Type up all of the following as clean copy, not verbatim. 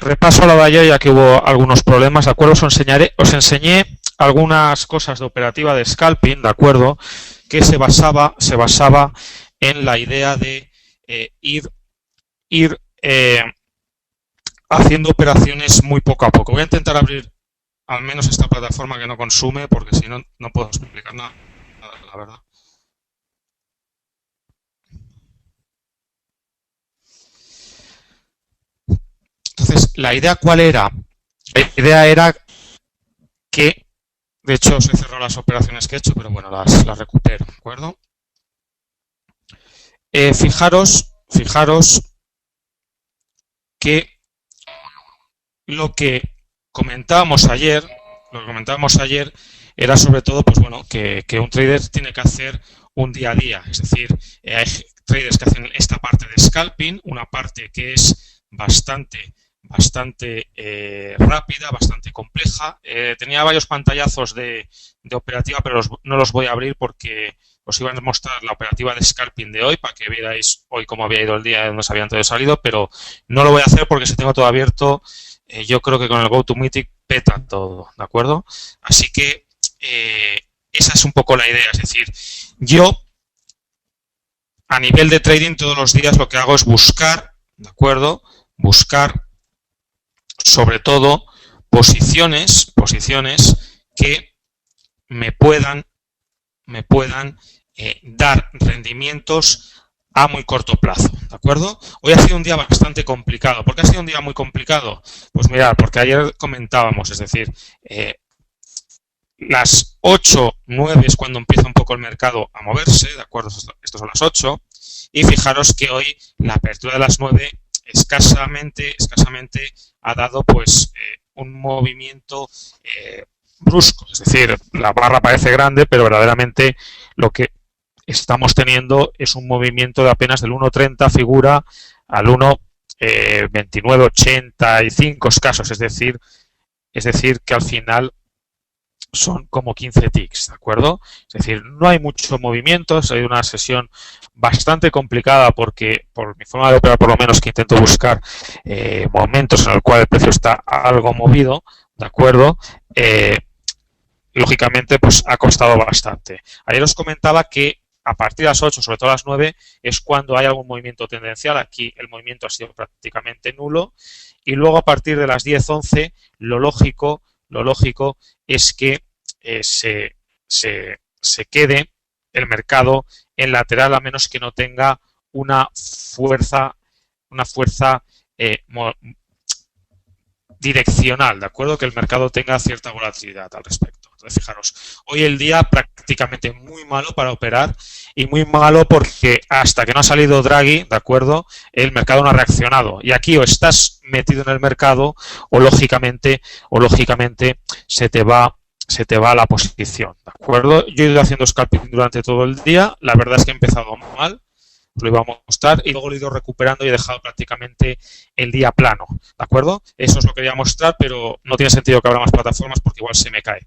repaso la de ayer, ya que hubo algunos problemas, ¿de acuerdo? Os enseñé algunas cosas de operativa de scalping, ¿de acuerdo? Que se basaba en la idea de ir haciendo operaciones muy poco a poco. Voy a intentar abrir al menos esta plataforma que no consume, porque si no, no puedo explicar nada, la verdad. Entonces, ¿la idea cuál era? La idea era que, de hecho, os he cerrado las operaciones que he hecho, pero bueno, las recupero, ¿de acuerdo? Fijaros que lo que comentábamos ayer era sobre todo, pues bueno, que un trader tiene que hacer un día a día. Es decir, hay traders que hacen esta parte de scalping, una parte que es bastante rápida, bastante compleja. Tenía varios pantallazos de operativa, pero no los voy a abrir porque os iba a mostrar la operativa de scalping de hoy para que vierais hoy cómo había ido el día, donde se habían todo salido, pero no lo voy a hacer porque si tengo todo abierto, yo creo que con el GoToMeeting peta todo, ¿de acuerdo? Así que esa es un poco la idea, es decir, yo a nivel de trading todos los días lo que hago es buscar, ¿de acuerdo? Buscar sobre todo posiciones que me puedan dar rendimientos a muy corto plazo, ¿de acuerdo? Hoy ha sido un día bastante complicado. ¿Por qué ha sido un día muy complicado? Pues mirad, porque ayer comentábamos, es decir, las 8, 9 es cuando empieza un poco el mercado a moverse, ¿de acuerdo? Estos son las 8. Y fijaros que hoy la apertura de las 9 escasamente ha dado pues un movimiento brusco. Es decir, la barra parece grande, pero verdaderamente lo que estamos teniendo es un movimiento de apenas del 1.30 figura al 1.2985 escasos, es decir que al final son como 15 ticks, ¿de acuerdo? Es decir, no hay mucho movimiento, ha sido una sesión bastante complicada porque, por mi forma de operar por lo menos, que intento buscar momentos en el cual el precio está algo movido, ¿de acuerdo? Lógicamente, pues ha costado bastante. Ayer os comentaba que a partir de las 8, sobre todo a las 9, es cuando hay algún movimiento tendencial. Aquí el movimiento ha sido prácticamente nulo. Y luego a partir de las 10, 11, lo lógico es que se quede el mercado en lateral, a menos que no tenga una fuerza direccional, ¿de acuerdo? Que el mercado tenga cierta volatilidad al respecto. Entonces, fijaros, hoy el día prácticamente muy malo para operar y muy malo porque hasta que no ha salido Draghi, ¿de acuerdo? El mercado no ha reaccionado. Y aquí o estás metido en el mercado o lógicamente se te va la posición, ¿de acuerdo? Yo he ido haciendo scalping durante todo el día. La verdad es que he empezado mal. Os lo iba a mostrar y luego lo he ido recuperando y he dejado prácticamente el día plano, ¿de acuerdo? Eso os lo quería mostrar, pero no tiene sentido que abra más plataformas porque igual se me cae.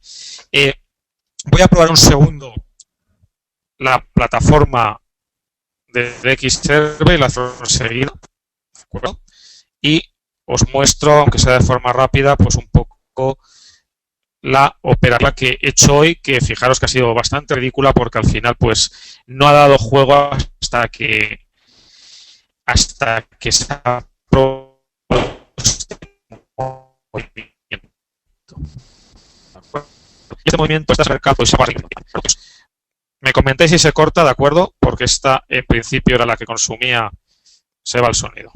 Voy a probar un segundo la plataforma de Xserve y la enseguida, ¿de acuerdo? Y os muestro, aunque sea de forma rápida, pues un poco la operativa que he hecho hoy, que fijaros que ha sido bastante ridícula porque al final pues no ha dado juego hasta que se ha este movimiento está cercado y se va arriba. Me comentéis si se corta, ¿de acuerdo? Porque esta en principio era la que consumía, se va el sonido.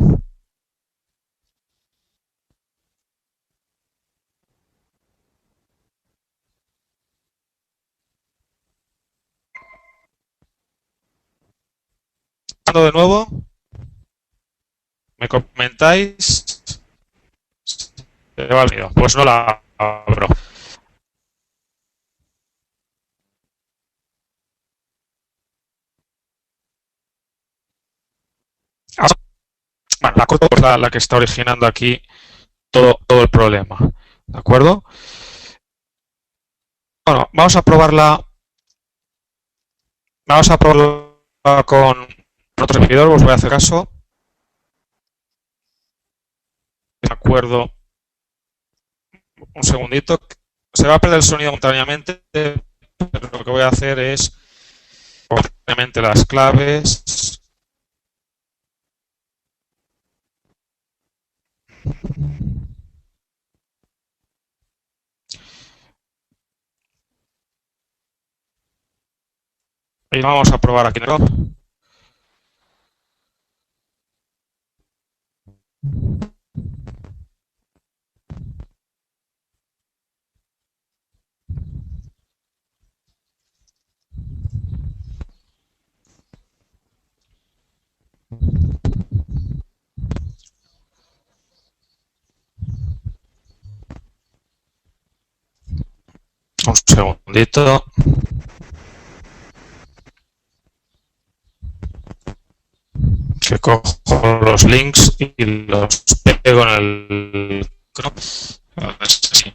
De nuevo, me comentáis. Se va el sonido. Pues no la abro. Bueno, la corto, pues la que está originando aquí todo el problema, ¿de acuerdo? Bueno, vamos a probarla con otro servidor, os voy a hacer caso. acuerdo, un segundito, se va a perder el sonido momentáneamente, pero lo que voy a hacer es obviamente las claves. Y vamos a probar aquí en el Chrome. Un segundito. Que cojo los links y los pego en el Chrome. A ver si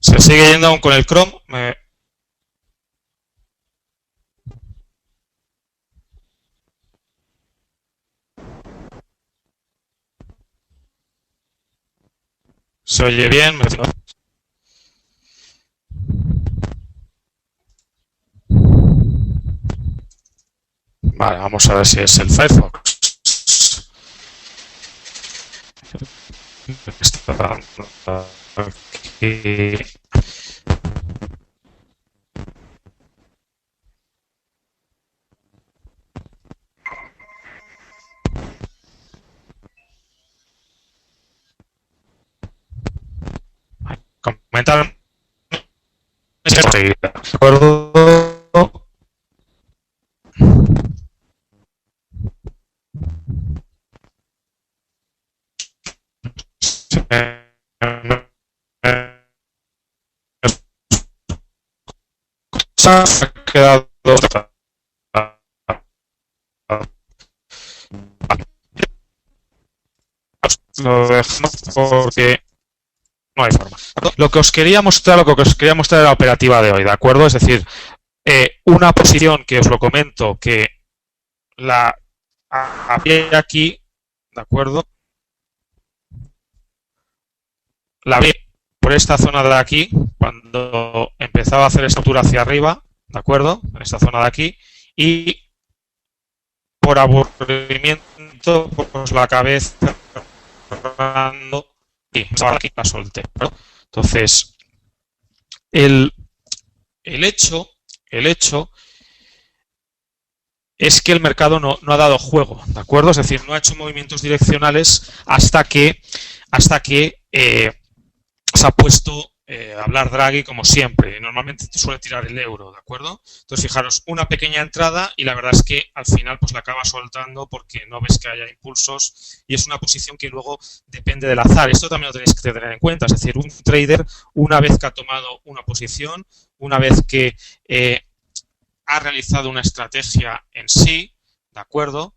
se sigue yendo aún con el Chrome. Se oye bien. Vale, vamos a ver si es el Firefox. Está dando aquí. Comentar. ¿De acuerdo? Se ha quedado. Lo dejamos porque no hay forma. Lo que os quería mostrar, es la operativa de hoy, ¿de acuerdo? Es decir, una posición que os lo comento, que la había aquí, ¿de acuerdo? La vi por esta zona de aquí, cuando empezaba a hacer estructura hacia arriba, ¿de acuerdo? En esta zona de aquí, y por aburrimiento, pues la cabeza y aquí la solté, ¿no? Entonces, el, el hecho, el hecho es que el mercado no ha dado juego, ¿de acuerdo? Es decir, no ha hecho movimientos direccionales hasta que se ha puesto a hablar Draghi como siempre. Normalmente suele tirar el euro, ¿de acuerdo? Entonces, fijaros, una pequeña entrada y la verdad es que al final pues la acaba soltando porque no ves que haya impulsos y es una posición que luego depende del azar. Esto también lo tenéis que tener en cuenta. Es decir, un trader, una vez que ha tomado una posición, una vez que ha realizado una estrategia en sí, ¿de acuerdo?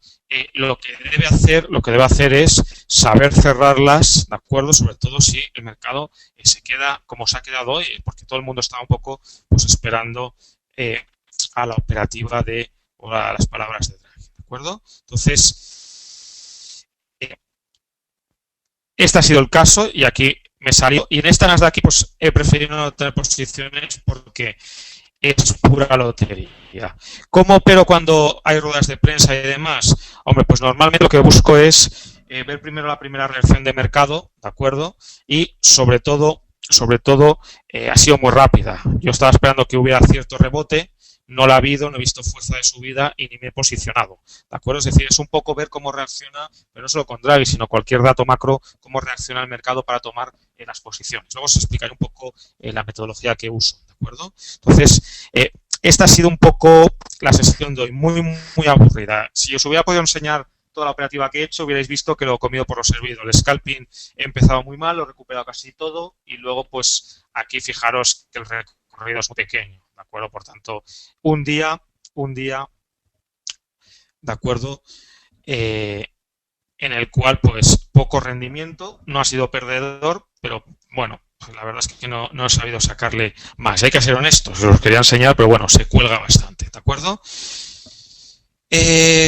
Lo que debe hacer es saber cerrarlas, ¿de acuerdo? Sobre todo si el mercado se queda como se ha quedado hoy, porque todo el mundo está un poco pues esperando a la operativa de o a las palabras de Draghi, ¿de acuerdo? Entonces, este ha sido el caso y aquí me salió. Y en esta Nasdaq pues he preferido no tener posiciones porque es pura lotería. ¿Cómo opero cuando hay ruedas de prensa y demás? Hombre, pues normalmente lo que busco es ver primero la primera reacción de mercado, ¿de acuerdo? Y sobre todo ha sido muy rápida. Yo estaba esperando que hubiera cierto rebote, no la ha habido, no he visto fuerza de subida y ni me he posicionado, ¿de acuerdo? Es decir, es un poco ver cómo reacciona, pero no solo con Draghi, sino cualquier dato macro, cómo reacciona el mercado para tomar las posiciones. Luego os explicaré un poco la metodología que uso, ¿de acuerdo? Entonces, esta ha sido un poco la sesión de hoy, muy aburrida. Si os hubiera podido enseñar toda la operativa que he hecho, hubierais visto que lo he comido por los servidos. El scalping he empezado muy mal, lo he recuperado casi todo y luego, pues, aquí fijaros que el recorrido es muy pequeño, ¿de acuerdo? Por tanto, un día ¿de acuerdo? En el cual, pues, poco rendimiento, no ha sido perdedor, pero bueno, pues la verdad es que no he sabido sacarle más. Hay que ser honestos, os quería enseñar, pero bueno, se cuelga bastante, ¿de acuerdo?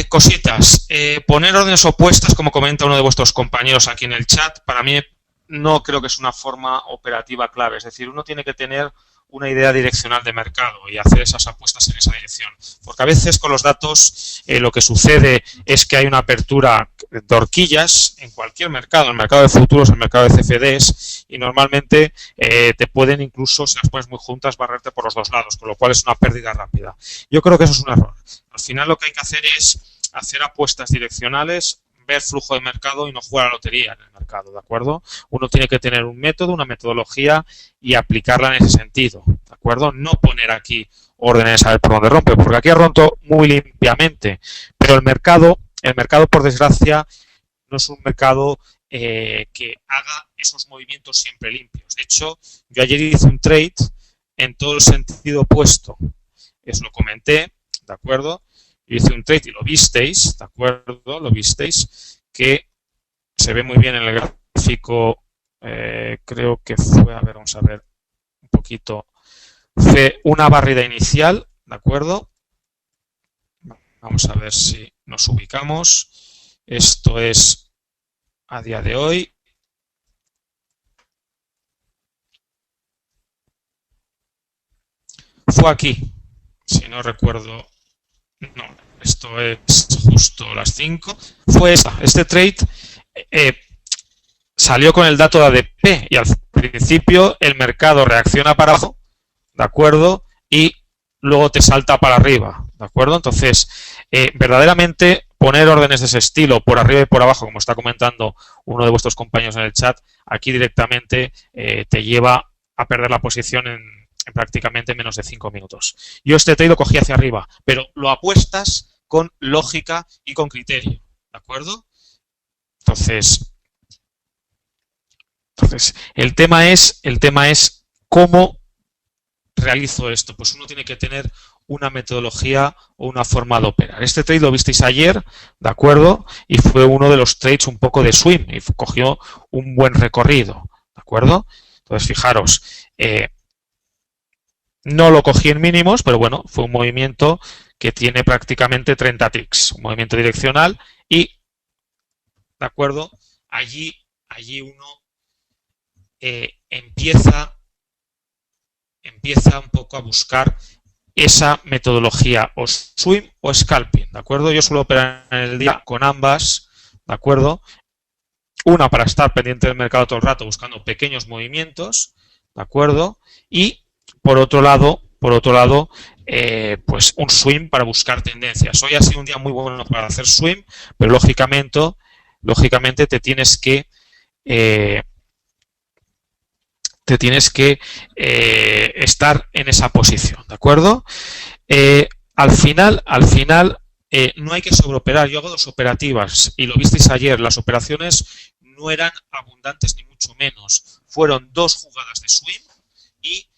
Cositas. Poner órdenes opuestas, como comenta uno de vuestros compañeros aquí en el chat, para mí no creo que es una forma operativa clave. Es decir, uno tiene que tener una idea direccional de mercado y hacer esas apuestas en esa dirección. Porque a veces con los datos lo que sucede es que hay una apertura de horquillas en cualquier mercado, en el mercado de futuros, en el mercado de CFDs, y normalmente te pueden incluso, si las pones muy juntas, barrerte por los dos lados, con lo cual es una pérdida rápida. Yo creo que eso es un error. Al final lo que hay que hacer es hacer apuestas direccionales, ver flujo de mercado y no jugar a la lotería en el mercado, ¿de acuerdo? Uno tiene que tener un método, una metodología y aplicarla en ese sentido, ¿de acuerdo? No poner aquí órdenes a ver por dónde rompe, porque aquí ha roto muy limpiamente, pero el mercado por desgracia, no es un mercado que haga esos movimientos siempre limpios. De hecho, yo ayer hice un trade en todo el sentido opuesto. Os lo comenté, ¿de acuerdo? Yo hice un trade y lo visteis, ¿de acuerdo? Lo visteis, que se ve muy bien en el gráfico, creo que fue, a ver, vamos a ver un poquito, fue una barrida inicial, ¿de acuerdo? Vamos a ver si nos ubicamos. Esto es a día de hoy. Fue aquí, si no recuerdo. No, esto es justo las 5. Fue este trade salió con el dato de ADP y al principio el mercado reacciona para abajo, ¿de acuerdo? Y luego te salta para arriba, ¿de acuerdo? Entonces, verdaderamente poner órdenes de ese estilo por arriba y por abajo, como está comentando uno de vuestros compañeros en el chat, aquí directamente te lleva a perder la posición en prácticamente menos de 5 minutos. Yo este trade lo cogí hacia arriba, pero lo apuestas con lógica y con criterio, ¿de acuerdo? Entonces el tema es cómo realizo esto. Pues uno tiene que tener una metodología o una forma de operar. Este trade lo visteis ayer, ¿de acuerdo? Y fue uno de los trades un poco de swing y cogió un buen recorrido, ¿de acuerdo? Entonces, fijaros, no lo cogí en mínimos, pero bueno, fue un movimiento que tiene prácticamente 30 ticks, un movimiento direccional y, ¿de acuerdo? Allí uno empieza un poco a buscar esa metodología o swing o scalping, ¿de acuerdo? Yo suelo operar en el día con ambas, ¿de acuerdo? Una para estar pendiente del mercado todo el rato buscando pequeños movimientos, ¿de acuerdo? Y por otro lado, pues un swing para buscar tendencias. Hoy ha sido un día muy bueno para hacer swing, pero lógicamente te tienes que estar en esa posición, ¿de acuerdo? Al final no hay que sobreoperar. Yo hago dos operativas y lo visteis ayer. Las operaciones no eran abundantes ni mucho menos. Fueron 2 jugadas de swing y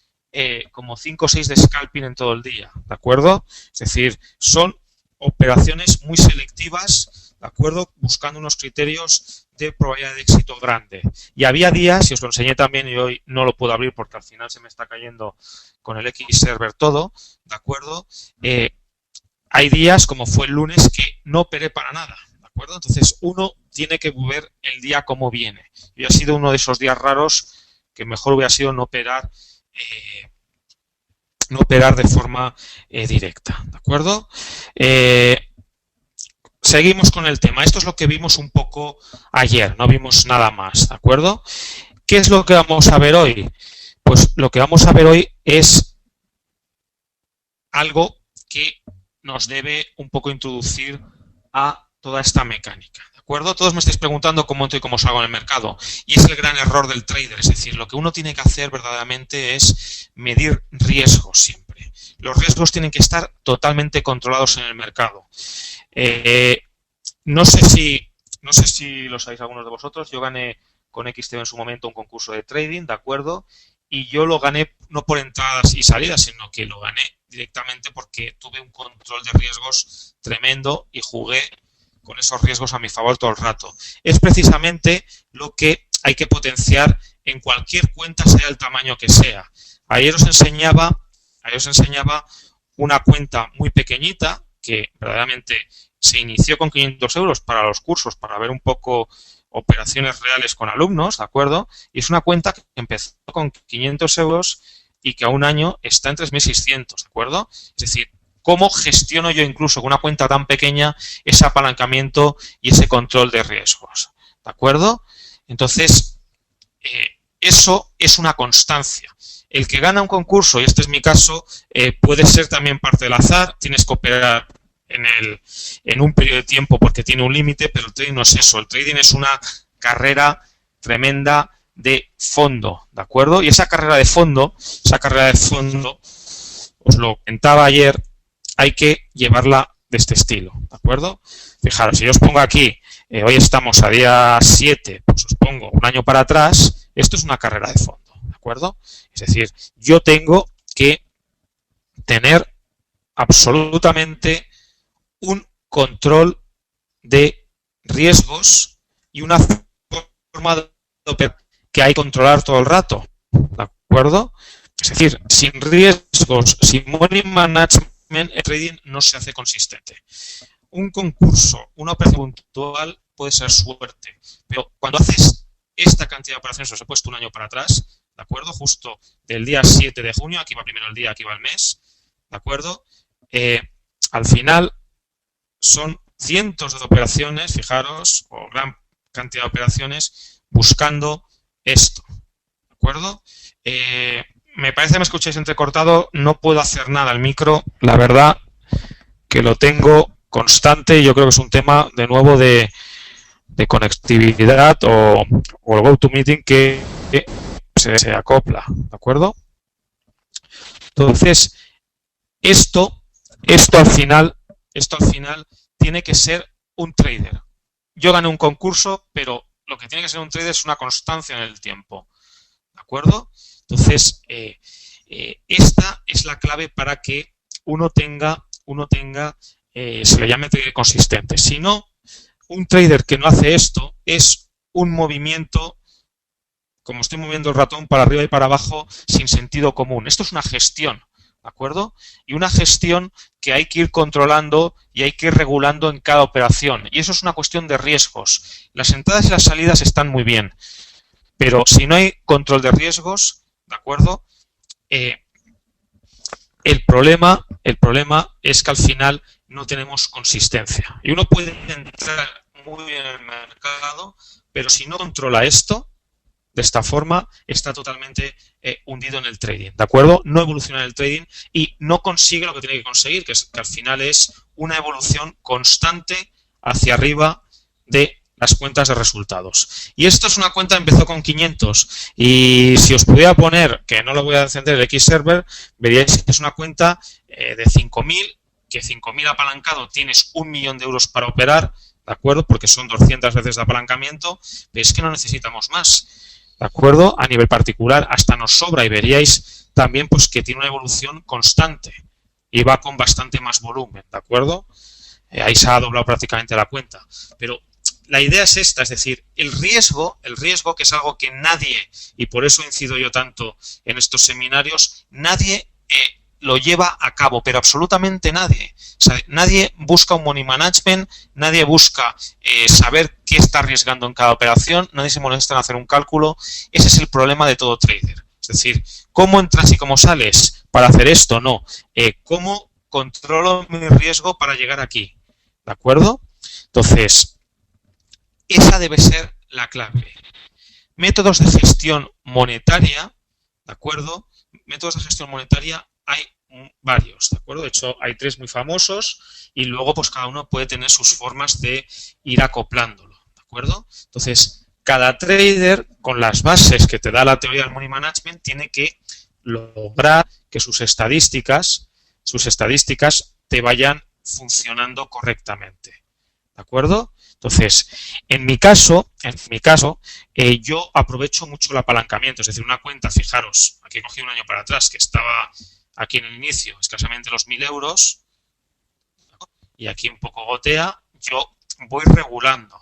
como 5 o 6 de scalping en todo el día, ¿de acuerdo? Es decir, son operaciones muy selectivas, ¿de acuerdo? Buscando unos criterios de probabilidad de éxito grande. Y había días, y os lo enseñé también y hoy no lo puedo abrir porque al final se me está cayendo con el X server todo, ¿de acuerdo? Hay días, como fue el lunes, que no operé para nada, ¿de acuerdo? Entonces uno tiene que ver el día como viene. Y ha sido uno de esos días raros que mejor hubiera sido no operar de forma directa, ¿de acuerdo? Seguimos con el tema. Esto es lo que vimos un poco ayer, no vimos nada más, ¿de acuerdo? ¿Qué es lo que vamos a ver hoy? Pues lo que vamos a ver hoy es algo que nos debe un poco introducir a toda esta mecánica, ¿de acuerdo? Todos me estáis preguntando cómo entro y cómo salgo en el mercado, y es el gran error del trader, es decir, lo que uno tiene que hacer verdaderamente es medir riesgos siempre. Los riesgos tienen que estar totalmente controlados en el mercado. No sé si lo sabéis algunos de vosotros, yo gané con XTB en su momento un concurso de trading, ¿de acuerdo? Y yo lo gané no por entradas y salidas, sino que lo gané directamente porque tuve un control de riesgos tremendo y jugué con esos riesgos a mi favor todo el rato. Es precisamente lo que hay que potenciar en cualquier cuenta, sea el tamaño que sea. Ayer os enseñaba una cuenta muy pequeñita que verdaderamente se inició con 500 euros para los cursos, para ver un poco operaciones reales con alumnos, ¿de acuerdo? Y es una cuenta que empezó con 500 euros y que a un año está en 3.600, ¿de acuerdo? Es decir, ¿cómo gestiono yo incluso con una cuenta tan pequeña ese apalancamiento y ese control de riesgos? ¿De acuerdo? Entonces, eso es una constancia. El que gana un concurso, y este es mi caso, puede ser también parte del azar, tienes que operar en un periodo de tiempo porque tiene un límite, pero el trading no es eso. El trading es una carrera tremenda de fondo, ¿de acuerdo? Y esa carrera de fondo, os lo comentaba ayer, hay que llevarla de este estilo, ¿de acuerdo? Fijaros, si yo os pongo aquí, hoy estamos a día 7, pues os pongo un año para atrás, esto es una carrera de fondo, ¿de acuerdo? Es decir, yo tengo que tener absolutamente un control de riesgos y una forma de operar que hay que controlar todo el rato, ¿de acuerdo? Es decir, sin riesgos, sin money management, el trading no se hace consistente. Un concurso, una operación puntual puede ser suerte, pero cuando haces esta cantidad de operaciones, os he puesto un año para atrás, ¿de acuerdo? Justo del día 7 de junio, aquí va primero el día, aquí va el mes, ¿de acuerdo? Al final son cientos de operaciones, fijaros, o gran cantidad de operaciones buscando esto, ¿de acuerdo? Me parece que me escucháis entrecortado, no puedo hacer nada al micro, la verdad que lo tengo constante y yo creo que es un tema de nuevo de conectividad o el GoToMeeting que se acopla, ¿de acuerdo? Entonces, esto al final tiene que ser un trader. Yo gané un concurso, pero lo que tiene que ser un trader es una constancia en el tiempo, ¿de acuerdo? Entonces, esta es la clave para que uno tenga se le llame trader consistente. Si no, un trader que no hace esto es un movimiento, como estoy moviendo el ratón para arriba y para abajo, sin sentido común. Esto es una gestión, ¿de acuerdo? Y una gestión que hay que ir controlando y hay que ir regulando en cada operación. Y eso es una cuestión de riesgos. Las entradas y las salidas están muy bien, pero si no hay control de riesgos, ¿de acuerdo? El problema es que al final no tenemos consistencia. Y uno puede entrar muy bien en el mercado, pero si no controla esto, de esta forma, está totalmente hundido en el trading, ¿de acuerdo? No evoluciona en el trading y no consigue lo que tiene que conseguir, que al final es una evolución constante hacia arriba de las cuentas de resultados. Y esto es una cuenta que empezó con 500 y si os pudiera poner, que no lo voy a encender el X-Server, veríais que es una cuenta de 5.000, que 5.000 apalancado tienes 1.000.000 de euros para operar, ¿de acuerdo? Porque son 200 veces de apalancamiento, pero es que no necesitamos más, ¿de acuerdo? A nivel particular hasta nos sobra y veríais también pues que tiene una evolución constante y va con bastante más volumen, ¿de acuerdo? Ahí se ha doblado prácticamente la cuenta, pero la idea es esta, es decir, el riesgo, que es algo que nadie, y por eso incido yo tanto en estos seminarios, nadie lo lleva a cabo, pero absolutamente nadie. O sea, nadie busca un money management, nadie busca saber qué está arriesgando en cada operación, nadie se molesta en hacer un cálculo. Ese es el problema de todo trader. Es decir, ¿cómo entras y cómo sales para hacer esto? No. ¿Cómo controlo mi riesgo para llegar aquí? ¿De acuerdo? Entonces, esa debe ser la clave. Métodos de gestión monetaria, ¿de acuerdo? Métodos de gestión monetaria hay varios, ¿de acuerdo? De hecho, hay 3 muy famosos y luego pues cada uno puede tener sus formas de ir acoplándolo, ¿de acuerdo? Entonces, cada trader, con las bases que te da la teoría del money management, tiene que lograr que sus estadísticas te vayan funcionando correctamente, ¿de acuerdo? Entonces, en mi caso, yo aprovecho mucho el apalancamiento, es decir, una cuenta, fijaros, aquí he cogido un año para atrás, que estaba aquí en el inicio escasamente los 1.000 euros y aquí un poco gotea, yo voy regulando,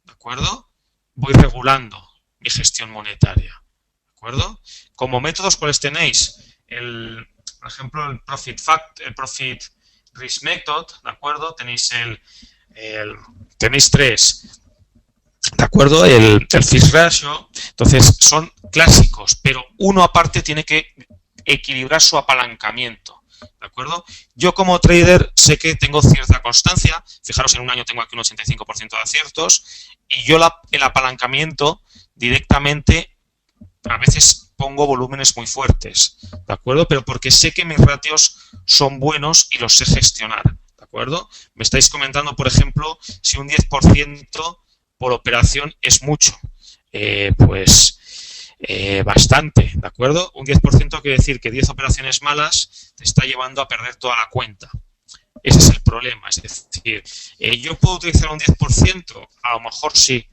¿de acuerdo? Voy regulando mi gestión monetaria, ¿de acuerdo? Como métodos, ¿cuáles tenéis? Por ejemplo, el Profit Risk Method, ¿de acuerdo? Tenéis tres, ¿de acuerdo? El Fixed Ratio. Entonces, son clásicos, pero uno aparte tiene que equilibrar su apalancamiento, ¿de acuerdo? Yo como trader sé que tengo cierta constancia. Fijaros, en un año tengo aquí un 85% de aciertos y yo el apalancamiento directamente a veces pongo volúmenes muy fuertes, ¿de acuerdo? Pero porque sé que mis ratios son buenos y los sé gestionar, ¿de acuerdo? Me estáis comentando, por ejemplo, si un 10% por operación es mucho. Bastante, ¿de acuerdo? Un 10% quiere decir que 10 operaciones malas te está llevando a perder toda la cuenta. Ese es el problema, es decir, ¿yo puedo utilizar un 10%? A lo mejor sí,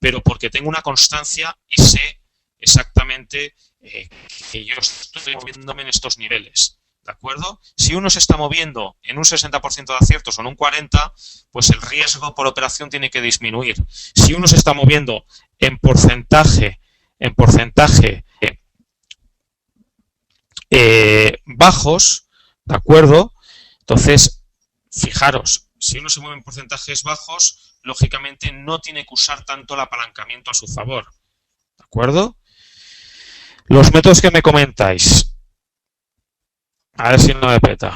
pero porque tengo una constancia y sé exactamente que yo estoy moviéndome en estos niveles, ¿de acuerdo? Si uno se está moviendo en un 60% de aciertos o en un 40%, pues el riesgo por operación tiene que disminuir. Si uno se está moviendo en porcentaje bajos, ¿de acuerdo? Entonces, fijaros, si uno se mueve en porcentajes bajos, lógicamente no tiene que usar tanto el apalancamiento a su favor, ¿de acuerdo? Los métodos que me comentáis, a ver si no me peta.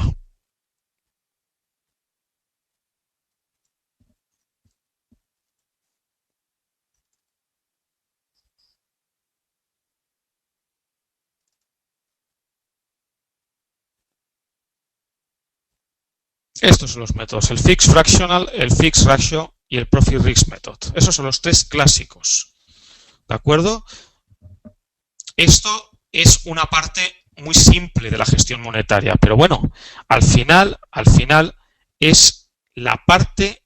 Estos son los métodos, el Fixed Fractional, el Fixed Ratio y el Profit Risk Method. Esos son los tres clásicos, ¿de acuerdo? Esto es una parte muy simple de la gestión monetaria, pero bueno, al final es la parte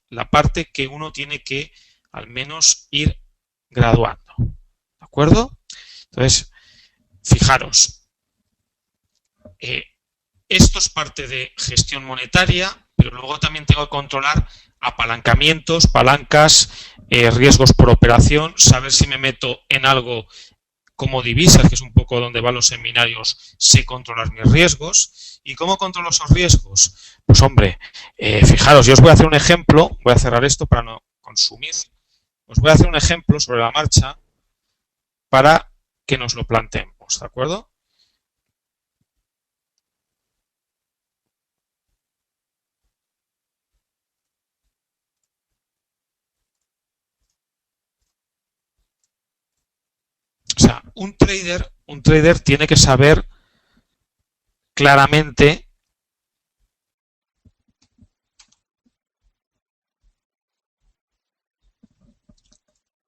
que uno tiene que al menos ir graduando, ¿de acuerdo? Entonces, fijaros, esto es parte de gestión monetaria, pero luego también tengo que controlar apalancamientos, palancas, riesgos por operación, saber si me meto en algo como divisas, que es un poco donde van los seminarios, sé controlar mis riesgos. ¿Y cómo controlo esos riesgos? Pues hombre, fijaros, yo os voy a hacer un ejemplo, voy a cerrar esto para no consumir, os voy a hacer un ejemplo sobre la marcha para que nos lo planteemos, ¿de acuerdo? O sea, un trader tiene que saber claramente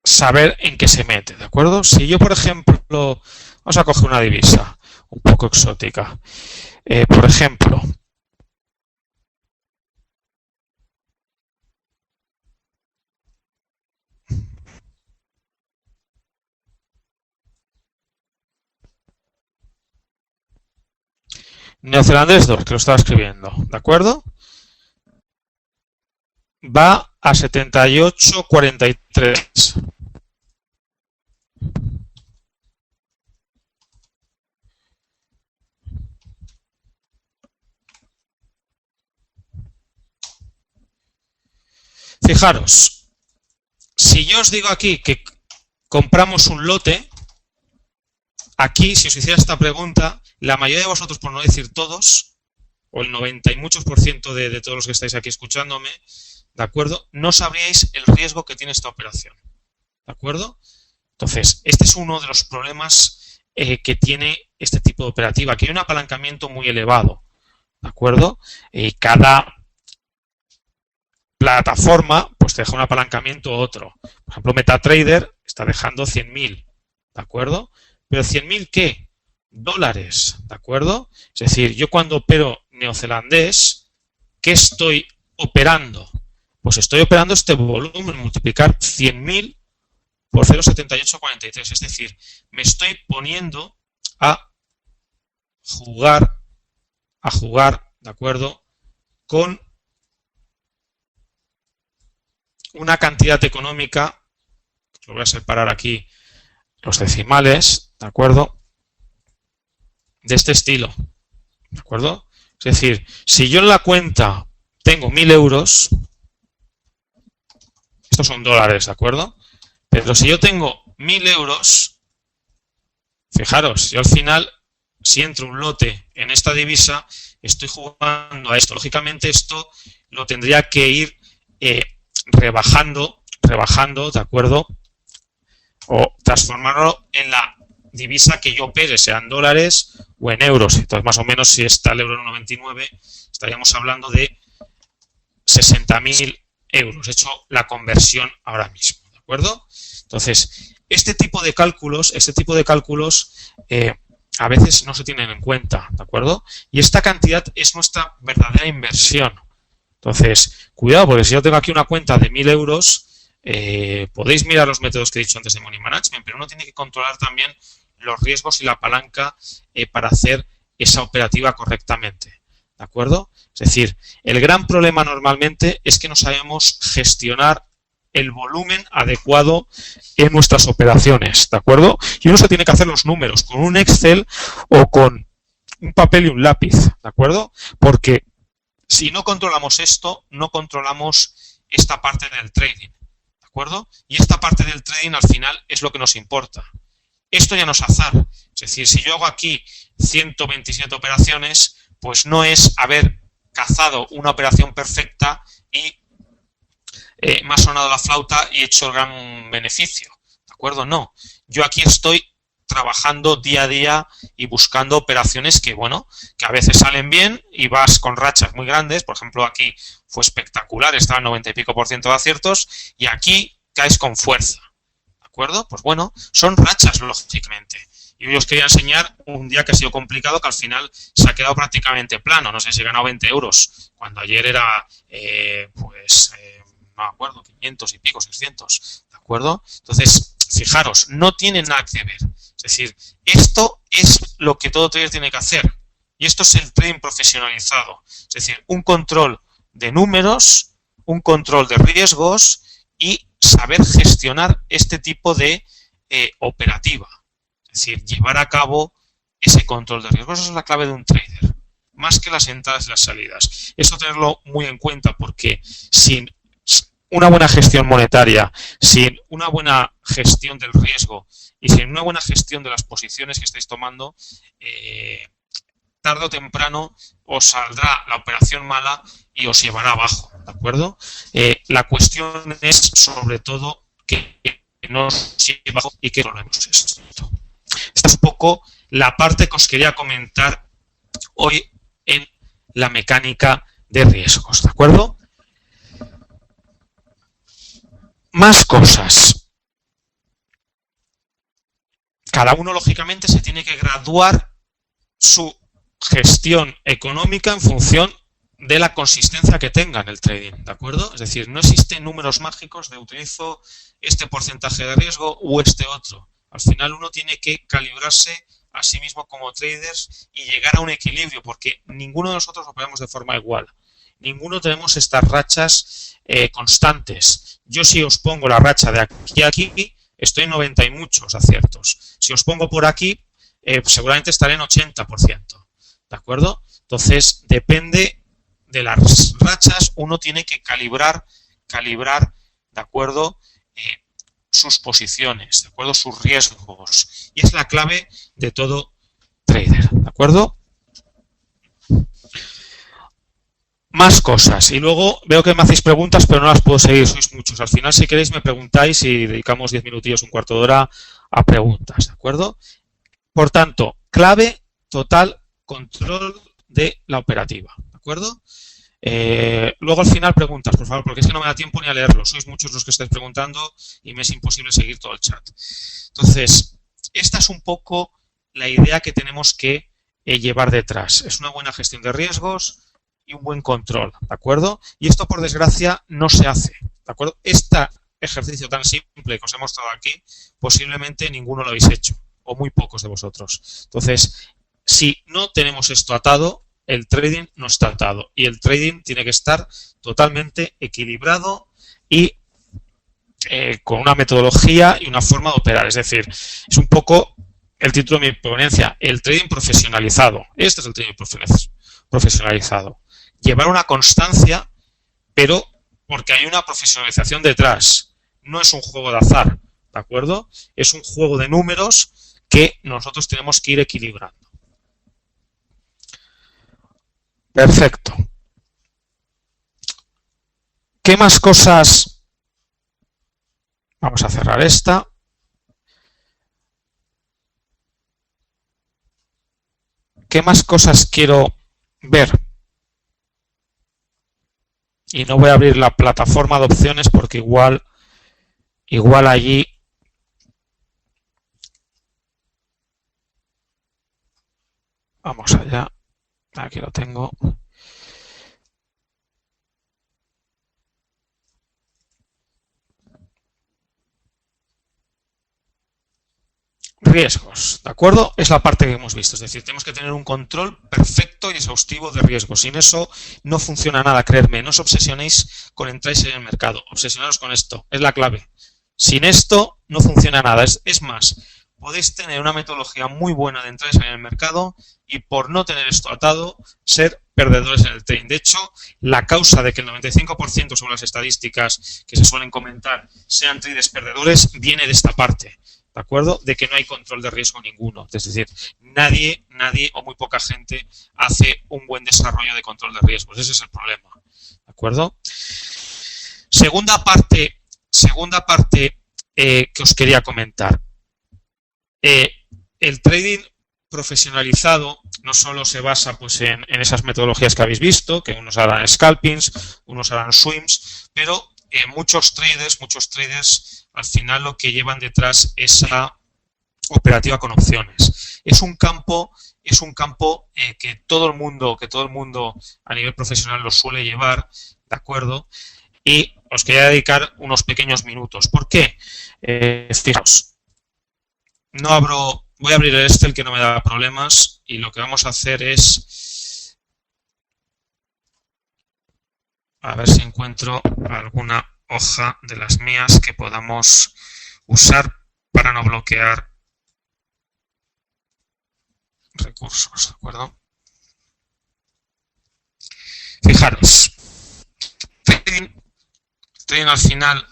saber en qué se mete, ¿de acuerdo? Si yo, por ejemplo, vamos a coger una divisa un poco exótica. Por ejemplo, neozelandés 2, que lo estaba escribiendo, ¿de acuerdo? Va a 78,43. Fijaros, si yo os digo aquí que compramos un lote, aquí, si os hiciera esta pregunta, la mayoría de vosotros, por no decir todos, o el 90 y muchos por ciento de todos los que estáis aquí escuchándome, ¿de acuerdo? No sabríais el riesgo que tiene esta operación, ¿de acuerdo? Entonces, este es uno de los problemas que tiene este tipo de operativa, que hay un apalancamiento muy elevado, ¿de acuerdo? Cada plataforma pues te deja un apalancamiento u otro. Por ejemplo, MetaTrader está dejando 100.000, ¿de acuerdo? Pero 100.000 ¿qué? Dólares, ¿de acuerdo? Es decir, yo cuando opero neozelandés, ¿qué estoy operando? Pues estoy operando este volumen, multiplicar 100.000 por 0,7843. Es decir, me estoy poniendo a jugar a jugar, ¿de acuerdo?, con una cantidad económica, lo voy a separar aquí los decimales, ¿de acuerdo?, de este estilo, ¿de acuerdo? Es decir, si yo en la cuenta tengo 1.000 euros, estos son dólares, ¿de acuerdo? Pero si yo tengo 1.000 euros, fijaros, yo al final, si entro un lote en esta divisa, estoy jugando a esto. Lógicamente esto lo tendría que ir rebajando, ¿de acuerdo? O transformarlo en la divisa que yo opere, sean dólares o en euros. Entonces, más o menos, si está el euro en 99, estaríamos hablando de 60.000 euros. He hecho la conversión ahora mismo, ¿de acuerdo? Entonces, este tipo de cálculos a veces no se tienen en cuenta, ¿de acuerdo? Y esta cantidad es nuestra verdadera inversión. Entonces, cuidado, porque si yo tengo aquí una cuenta de 1.000 euros, podéis mirar los métodos que he dicho antes de Money Management, pero uno tiene que controlar también los riesgos y la palanca para hacer esa operativa correctamente, ¿de acuerdo? Es decir, el gran problema normalmente es que no sabemos gestionar el volumen adecuado en nuestras operaciones, ¿de acuerdo? Y uno se tiene que hacer los números con un Excel o con un papel y un lápiz, ¿de acuerdo? Porque si no controlamos esto, no controlamos esta parte del trading, ¿de acuerdo? Y esta parte del trading al final es lo que nos importa. Esto ya no es azar. Es decir, si yo hago aquí 127 operaciones, pues no es haber cazado una operación perfecta y me ha sonado la flauta y he hecho el gran beneficio, ¿de acuerdo? No. Yo aquí estoy trabajando día a día y buscando operaciones que, bueno, que a veces salen bien y vas con rachas muy grandes. Por ejemplo, aquí fue espectacular, estaba en 90 y pico % de aciertos y aquí caes con fuerza, ¿de acuerdo? Pues bueno, son rachas, lógicamente. Y hoy os quería enseñar un día que ha sido complicado, que al final se ha quedado prácticamente plano. No sé si he ganado 20 euros, cuando ayer era, no me acuerdo, 500 y pico, 600, ¿de acuerdo? Entonces, fijaros, no tiene nada que ver. Es decir, esto es lo que todo trader tiene que hacer. Y esto es el trading profesionalizado. Es decir, un control de números, un control de riesgos y saber gestionar este tipo de operativa. Es decir, llevar a cabo ese control de riesgos. Esa es la clave de un trader. Más que las entradas y las salidas. Eso tenerlo muy en cuenta porque sin una buena gestión monetaria, sin una buena gestión del riesgo y sin una buena gestión de las posiciones que estáis tomando, tarde o temprano os saldrá la operación mala y os llevará abajo, ¿de acuerdo? La cuestión es, sobre todo, que no os lleve abajo y que controlemos esto. Esta es un poco la parte que os quería comentar hoy en la mecánica de riesgos, ¿de acuerdo? Más cosas. Cada uno, lógicamente, se tiene que graduar su gestión económica en función de la consistencia que tenga en el trading, ¿de acuerdo? Es decir, no existen números mágicos de utilizo este porcentaje de riesgo o este otro. Al final uno tiene que calibrarse a sí mismo como traders y llegar a un equilibrio, porque ninguno de nosotros operamos de forma igual. Ninguno tenemos estas rachas constantes. Yo si os pongo la racha de aquí a aquí, estoy en 90 y muchos aciertos. Si os pongo por aquí, seguramente estaré en 80%. ¿De acuerdo? Entonces, depende de las rachas, uno tiene que calibrar, ¿de acuerdo? Sus posiciones, ¿de acuerdo? Sus riesgos. Y es la clave de todo trader, ¿de acuerdo? Más cosas. Y luego veo que me hacéis preguntas, pero no las puedo seguir, sois muchos. Al final, si queréis, me preguntáis y dedicamos 10 minutillos, un cuarto de hora a preguntas, ¿de acuerdo? Por tanto, clave, total, control de la operativa, ¿de acuerdo? Luego al final preguntas, por favor, porque es que no me da tiempo ni a leerlo. Sois muchos los que estáis preguntando y me es imposible seguir todo el chat. Entonces, esta es un poco la idea que tenemos que llevar detrás. Es una buena gestión de riesgos y un buen control, ¿de acuerdo? Y esto, por desgracia, no se hace, ¿de acuerdo? Este ejercicio tan simple que os he mostrado aquí, posiblemente ninguno lo habéis hecho, o muy pocos de vosotros. Entonces, si no tenemos esto atado, el trading no está atado y el trading tiene que estar totalmente equilibrado y con una metodología y una forma de operar. Es decir, es un poco el título de mi ponencia, el trading profesionalizado. Este es el trading profesionalizado. Llevar una constancia, pero porque hay una profesionalización detrás. No es un juego de azar, ¿de acuerdo? Es un juego de números que nosotros tenemos que ir equilibrando. Perfecto. ¿Qué más cosas? Vamos a cerrar esta. ¿Qué más cosas quiero ver? Y no voy a abrir la plataforma de opciones porque igual allí vamos allá. Aquí lo tengo. Riesgos, ¿de acuerdo? Es la parte que hemos visto, es decir, tenemos que tener un control perfecto y exhaustivo de riesgos. Sin eso no funciona nada, creedme, no os obsesionéis con entrar en el mercado, obsesionaros con esto, es la clave. Sin esto no funciona nada, es más, podéis tener una metodología muy buena de entrar en el mercado y por no tener esto atado, ser perdedores en el trading. De hecho, la causa de que el 95% según las estadísticas que se suelen comentar sean traders perdedores viene de esta parte. ¿De acuerdo? De que no hay control de riesgo ninguno. Es decir, nadie o muy poca gente hace un buen desarrollo de control de riesgos. Ese es el problema. ¿De acuerdo? Segunda parte que os quería comentar. El trading profesionalizado no solo se basa pues, en esas metodologías que habéis visto, que unos harán scalpings, unos harán swims, pero muchos traders al final lo que llevan detrás es esa operativa con opciones. Es un campo que todo el mundo a nivel profesional lo suele llevar, ¿de acuerdo? Y os quería dedicar unos pequeños minutos. ¿Por qué? Fijaos, voy a abrir el Excel que no me da problemas y lo que vamos a hacer es a ver si encuentro alguna hoja de las mías que podamos usar para no bloquear recursos, ¿de acuerdo? Fijaros, trading al final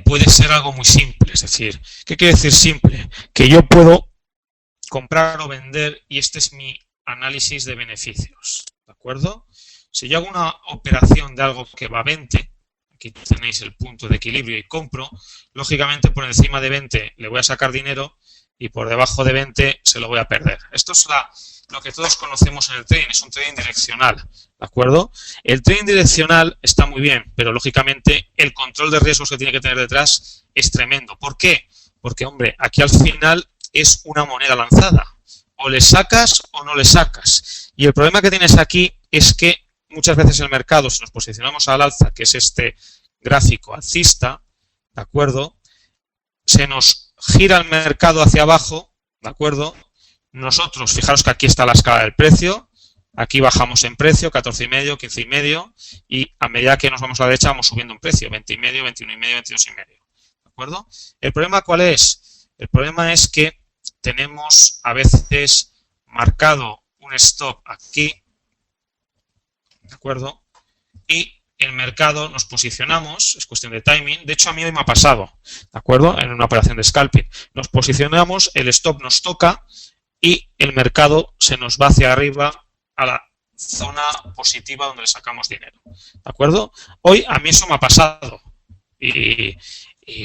puede ser algo muy simple, es decir, ¿qué quiere decir simple? Que yo puedo comprar o vender y este es mi análisis de beneficios, ¿de acuerdo? Si yo hago una operación de algo que va a 20, aquí tenéis el punto de equilibrio y compro, lógicamente por encima de 20 le voy a sacar dinero y por debajo de 20 se lo voy a perder. Esto es lo que todos conocemos en el trading, es un trading direccional, ¿de acuerdo? El trading direccional está muy bien, pero lógicamente el control de riesgos que tiene que tener detrás es tremendo. ¿Por qué? Porque, hombre, aquí al final es una moneda lanzada. O le sacas o no le sacas. Y el problema que tienes aquí es que muchas veces el mercado, si nos posicionamos al alza, que es este gráfico alcista, ¿de acuerdo? Se nos gira el mercado hacia abajo, ¿de acuerdo? Nosotros, fijaros que aquí está la escala del precio, aquí bajamos en precio, 14,5, 15,5, y a medida que nos vamos a la derecha vamos subiendo en precio, 20,5, 21,5, 22,5, ¿de acuerdo? ¿El problema cuál es? El problema es que tenemos a veces marcado un stop aquí, ¿de acuerdo? Y el mercado nos posicionamos, es cuestión de timing, de hecho a mí hoy me ha pasado, ¿de acuerdo? En una operación de scalping. Nos posicionamos, el stop nos toca y el mercado se nos va hacia arriba a la zona positiva donde le sacamos dinero, ¿de acuerdo? Hoy a mí eso me ha pasado y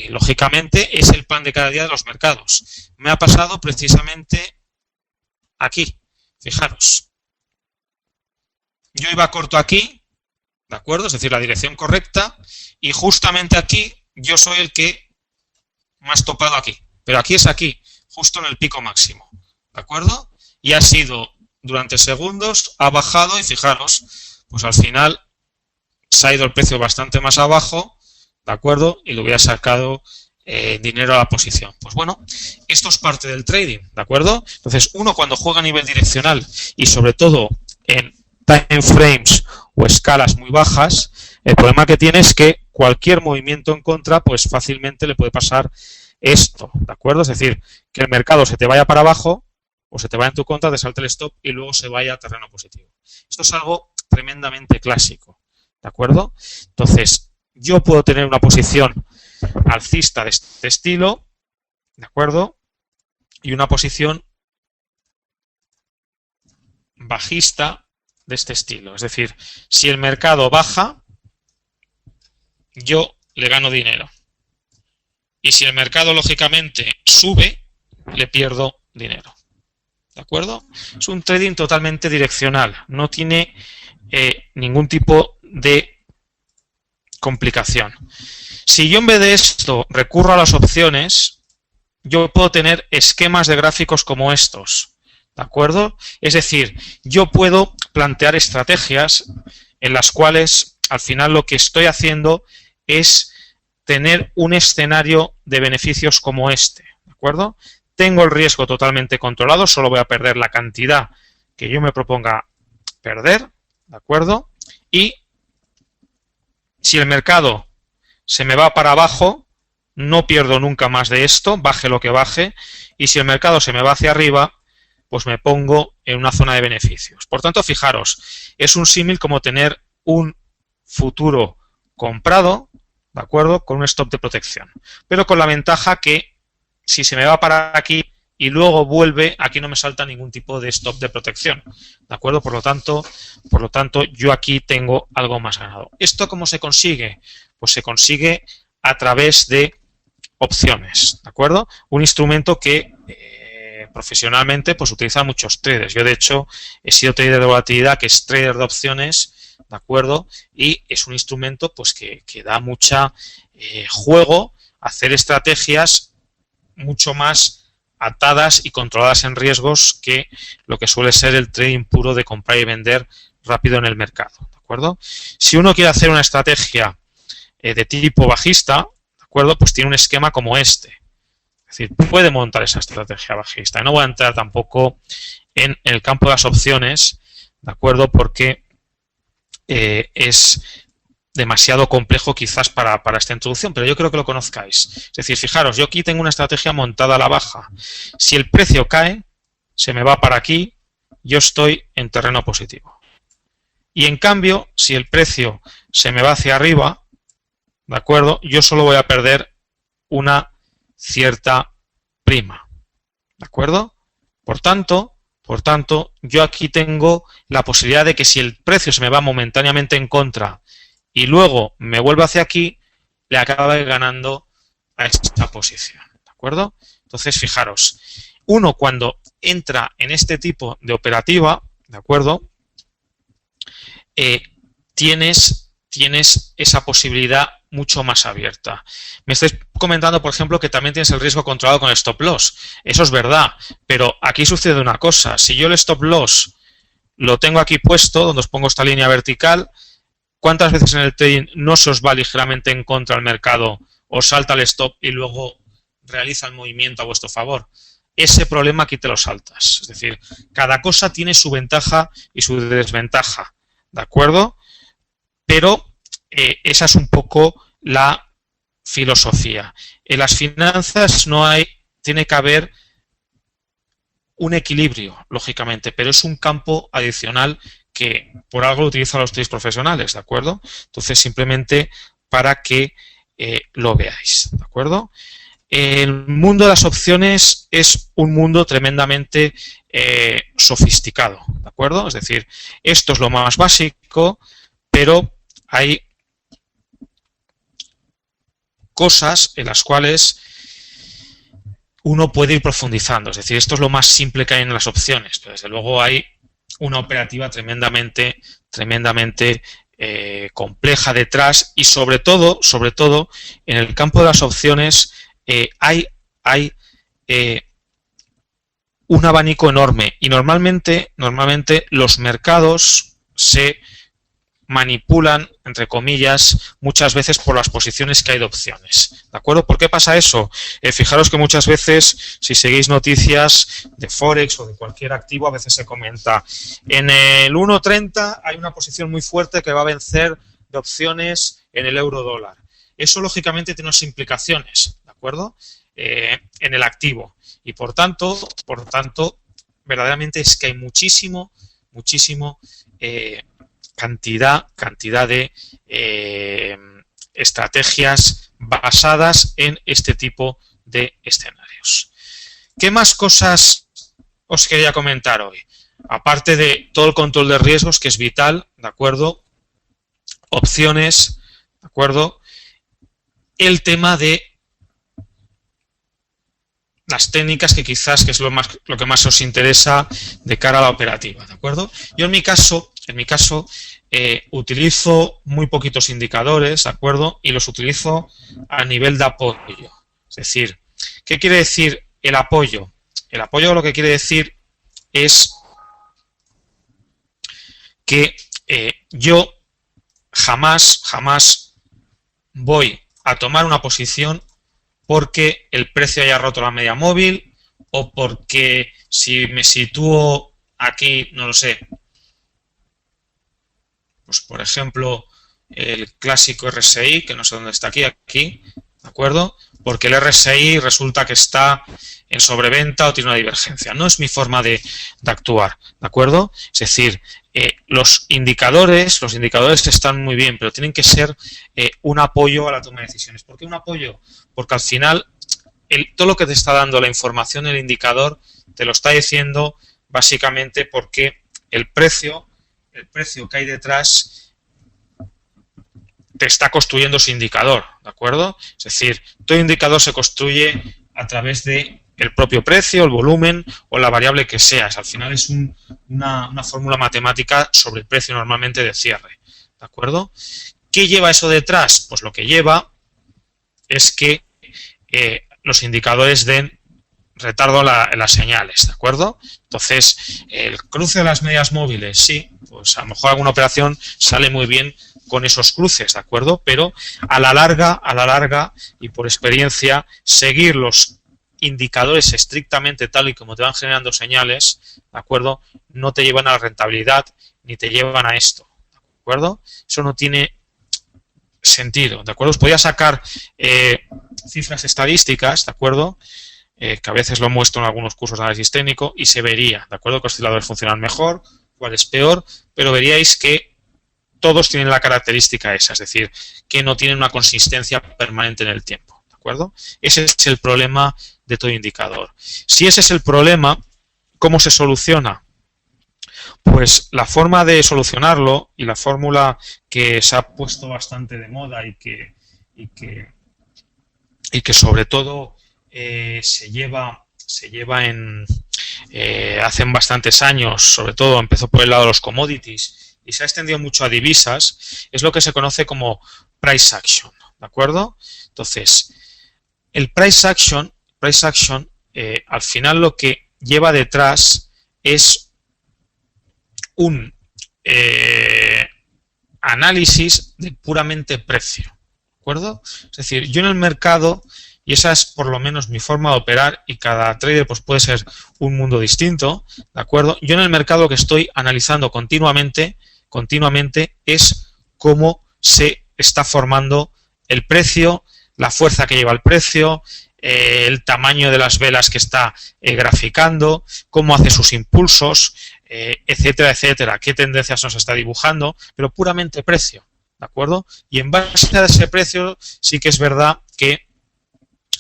lógicamente es el pan de cada día de los mercados. Me ha pasado precisamente aquí, fijaros. Yo iba corto aquí, ¿de acuerdo? Es decir, la dirección correcta, y justamente aquí yo soy el que me ha topado aquí. Pero aquí es aquí, justo en el pico máximo, ¿de acuerdo? Y ha sido durante segundos, ha bajado y fijaros, pues al final se ha ido el precio bastante más abajo, ¿de acuerdo? Y lo hubiera sacado dinero a la posición. Pues bueno, esto es parte del trading, ¿de acuerdo? Entonces, uno cuando juega a nivel direccional y sobre todo en time frames o escalas muy bajas, el problema que tiene es que cualquier movimiento en contra, pues fácilmente le puede pasar esto, ¿de acuerdo? Es decir, que el mercado se te vaya para abajo o se te vaya en tu contra, te salte el stop y luego se vaya a terreno positivo. Esto es algo tremendamente clásico, ¿de acuerdo? Entonces, yo puedo tener una posición alcista de este estilo, ¿de acuerdo? Y una posición bajista de este estilo. Es decir, si el mercado baja, yo le gano dinero. Y si el mercado, lógicamente, sube, le pierdo dinero. ¿De acuerdo? Es un trading totalmente direccional. No tiene ningún tipo de complicación. Si yo en vez de esto recurro a las opciones, yo puedo tener esquemas de gráficos como estos. ¿De acuerdo? Es decir, yo puedo plantear estrategias en las cuales al final lo que estoy haciendo es tener un escenario de beneficios como este. ¿De acuerdo? Tengo el riesgo totalmente controlado, solo voy a perder la cantidad que yo me proponga perder. ¿De acuerdo? Y si el mercado se me va para abajo, no pierdo nunca más de esto, baje lo que baje. Y si el mercado se me va hacia arriba, pues me pongo en una zona de beneficios. Por tanto, fijaros, es un símil como tener un futuro comprado, ¿de acuerdo? Con un stop de protección. Pero con la ventaja que si se me va para aquí y luego vuelve, aquí no me salta ningún tipo de stop de protección, ¿de acuerdo? Por lo tanto, yo aquí tengo algo más ganado. ¿Esto cómo se consigue? Pues se consigue a través de opciones, ¿de acuerdo? Un instrumento que profesionalmente pues utilizan muchos traders. Yo, de hecho, he sido trader de volatilidad, que es trader de opciones, ¿de acuerdo? Y es un instrumento pues que da mucha juego a hacer estrategias mucho más atadas y controladas en riesgos que lo que suele ser el trading puro de comprar y vender rápido en el mercado, ¿de acuerdo? Si uno quiere hacer una estrategia de tipo bajista, ¿de acuerdo? Pues tiene un esquema como este. Es decir, puede montar esa estrategia bajista. No voy a entrar tampoco en el campo de las opciones, ¿de acuerdo? Porque es demasiado complejo quizás para esta introducción, pero yo creo que lo conozcáis. Es decir, fijaros, yo aquí tengo una estrategia montada a la baja. Si el precio cae, se me va para aquí, yo estoy en terreno positivo. Y en cambio, si el precio se me va hacia arriba, ¿de acuerdo? Yo solo voy a perder una cierta prima, ¿de acuerdo? Por tanto, yo aquí tengo la posibilidad de que si el precio se me va momentáneamente en contra y luego me vuelve hacia aquí, le acabe ganando a esta posición, ¿de acuerdo? Entonces, fijaros, uno cuando entra en este tipo de operativa, ¿de acuerdo? Tienes esa posibilidad mucho más abierta. Me estáis comentando, por ejemplo, que también tienes el riesgo controlado con el stop loss. Eso es verdad, pero aquí sucede una cosa. Si yo el stop loss lo tengo aquí puesto, donde os pongo esta línea vertical, ¿cuántas veces en el trading no se os va ligeramente en contra el mercado, os salta el stop y luego realiza el movimiento a vuestro favor? Ese problema aquí te lo saltas. Es decir, cada cosa tiene su ventaja y su desventaja, ¿de acuerdo? Pero esa es un poco la filosofía. En las finanzas tiene que haber un equilibrio, lógicamente, pero es un campo adicional que por algo lo utilizan los traders profesionales, ¿de acuerdo? Entonces, simplemente para que lo veáis, ¿de acuerdo? El mundo de las opciones es un mundo tremendamente sofisticado, ¿de acuerdo? Es decir, esto es lo más básico, pero hay cosas en las cuales uno puede ir profundizando. Es decir, esto es lo más simple que hay en las opciones, pero desde luego hay una operativa tremendamente compleja detrás y sobre todo, en el campo de las opciones hay un abanico enorme y normalmente los mercados se manipulan, entre comillas, muchas veces por las posiciones que hay de opciones. ¿De acuerdo? ¿Por qué pasa eso? Fijaros que muchas veces, si seguís noticias de Forex o de cualquier activo, a veces se comenta, en el 1.30 hay una posición muy fuerte que va a vencer de opciones en el euro dólar. Eso, lógicamente, tiene unas implicaciones, ¿de acuerdo? En el activo. Y, por tanto, verdaderamente es que hay muchísimo cantidad de estrategias basadas en este tipo de escenarios. ¿Qué más cosas os quería comentar hoy? Aparte de todo el control de riesgos, que es vital, ¿de acuerdo? Opciones, ¿de acuerdo? El tema de las técnicas, que quizás que es lo que más os interesa de cara a la operativa, ¿de acuerdo? Yo en mi caso utilizo muy poquitos indicadores, ¿de acuerdo? Y los utilizo a nivel de apoyo. Es decir, ¿qué quiere decir el apoyo? El apoyo lo que quiere decir es que yo jamás voy a tomar una posición porque el precio haya roto la media móvil o porque si me sitúo aquí, no lo sé, pues por ejemplo el clásico RSI, que no sé dónde está aquí, ¿de acuerdo? Porque el RSI resulta que está en sobreventa o tiene una divergencia. No es mi forma de actuar, ¿de acuerdo? Es decir, los indicadores están muy bien, pero tienen que ser un apoyo a la toma de decisiones. ¿Por qué un apoyo? Porque al final todo lo que te está dando la información, el indicador, te lo está diciendo básicamente porque el precio que hay detrás te está construyendo ese indicador, ¿de acuerdo? Es decir, todo indicador se construye a través de el propio precio, el volumen o la variable que seas. Al final es una fórmula matemática sobre el precio normalmente de cierre, ¿de acuerdo? ¿Qué lleva eso detrás? Pues lo que lleva es que los indicadores den retardo en las señales, ¿de acuerdo? Entonces, el cruce de las medias móviles, sí, pues a lo mejor alguna operación sale muy bien con esos cruces, ¿de acuerdo? Pero a la larga y por experiencia, seguir los indicadores estrictamente tal y como te van generando señales, ¿de acuerdo? No te llevan a la rentabilidad ni te llevan a esto, ¿de acuerdo? Eso no tiene sentido, ¿de acuerdo? Os podía sacar cifras estadísticas, ¿de acuerdo? Que a veces lo muestro en algunos cursos de análisis técnico y se vería, ¿de acuerdo? Que osciladores funcionan mejor, cuál es peor, pero veríais que todos tienen la característica esa, es decir, que no tienen una consistencia permanente en el tiempo, ¿de acuerdo? Ese es el problema de todo indicador. Si ese es el problema, ¿cómo se soluciona? Pues la forma de solucionarlo y la fórmula que se ha puesto bastante de moda y que sobre todo se lleva hace bastantes años, sobre todo empezó por el lado de los commodities y se ha extendido mucho a divisas, es lo que se conoce como price action, ¿de acuerdo? Entonces, el price action al final lo que lleva detrás es un análisis de puramente precio, ¿de acuerdo? Es decir, yo en el mercado, y esa es por lo menos mi forma de operar, y cada trader pues puede ser un mundo distinto, ¿de acuerdo? Yo en el mercado lo que estoy analizando continuamente es cómo se está formando el precio, la fuerza que lleva el precio, el tamaño de las velas que está graficando, cómo hace sus impulsos, etcétera, etcétera, qué tendencias nos está dibujando, pero puramente precio, ¿de acuerdo? Y en base a ese precio sí que es verdad que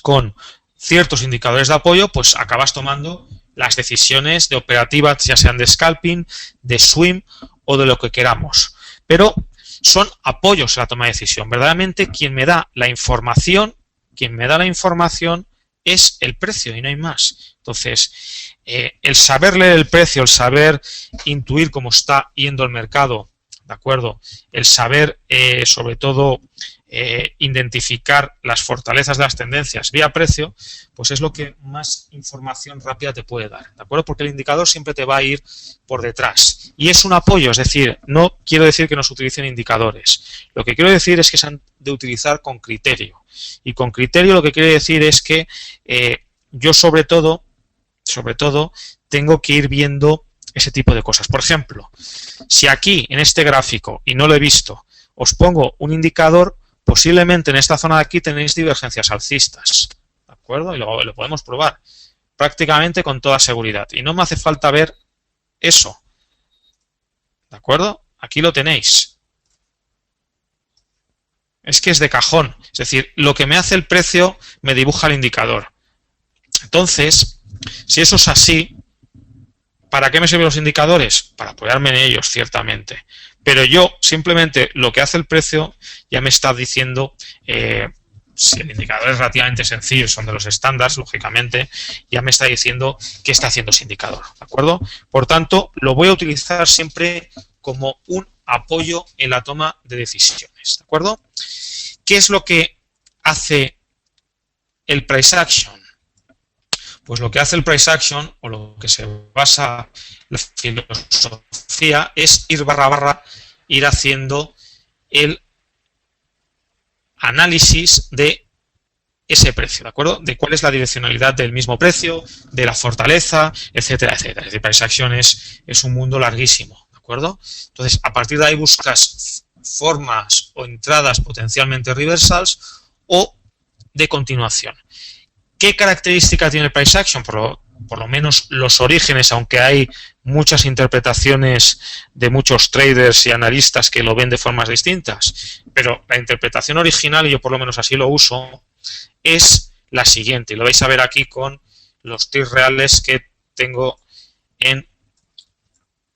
con ciertos indicadores de apoyo pues acabas tomando las decisiones de operativas, ya sean de scalping, de swing o de lo que queramos. Pero son apoyos a la toma de decisión. Verdaderamente quien me da la información es el precio y no hay más. Entonces, el saber leer el precio, el saber intuir cómo está yendo el mercado, ¿de acuerdo? El saber, sobre todo, identificar las fortalezas de las tendencias vía precio, pues es lo que más información rápida te puede dar, ¿de acuerdo? Porque el indicador siempre te va a ir por detrás. Y es un apoyo, es decir, no quiero decir que no se utilicen indicadores. Lo que quiero decir es que se han de utilizar con criterio. Y con criterio lo que quiere decir es que yo sobre todo, tengo que ir viendo ese tipo de cosas. Por ejemplo, si aquí en este gráfico, y no lo he visto, os pongo un indicador, posiblemente en esta zona de aquí tenéis divergencias alcistas, ¿de acuerdo? Y lo podemos probar prácticamente con toda seguridad. Y no me hace falta ver eso, ¿de acuerdo? Aquí lo tenéis. Es que es de cajón. Es decir, lo que me hace el precio me dibuja el indicador. Entonces, si eso es así, ¿para qué me sirven los indicadores? Para apoyarme en ellos, ciertamente. Pero yo, simplemente, lo que hace el precio ya me está diciendo, si el indicador es relativamente sencillo, son de los estándares, lógicamente, ya me está diciendo qué está haciendo ese indicador, ¿de acuerdo? Por tanto, lo voy a utilizar siempre como un apoyo en la toma de decisiones, ¿de acuerdo? ¿Qué es lo que hace el price action? Pues lo que hace el price action, o lo que se basa la filosofía, es ir barra a barra, ir haciendo el análisis de ese precio, ¿de acuerdo? De cuál es la direccionalidad del mismo precio, de la fortaleza, etcétera, etcétera. Es decir, price action es un mundo larguísimo, ¿de acuerdo? Entonces, a partir de ahí buscas formas o entradas potencialmente reversals o de continuación. ¿Qué característica tiene el price action? Por lo menos los orígenes, aunque hay muchas interpretaciones de muchos traders y analistas que lo ven de formas distintas, pero la interpretación original, y yo por lo menos así lo uso, es la siguiente, y lo vais a ver aquí con los tips reales que tengo en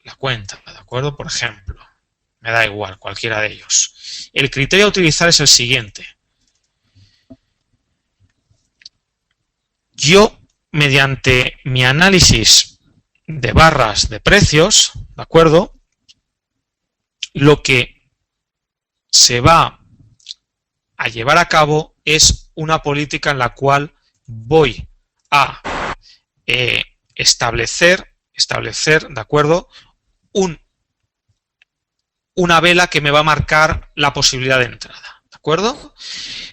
la cuenta, ¿de acuerdo? Por ejemplo, me da igual, cualquiera de ellos. El criterio a utilizar es el siguiente. Yo, mediante mi análisis de barras de precios, ¿de acuerdo? Lo que se va a llevar a cabo es una política en la cual voy a establecer, ¿de acuerdo? Una vela que me va a marcar la posibilidad de entrada, ¿de acuerdo?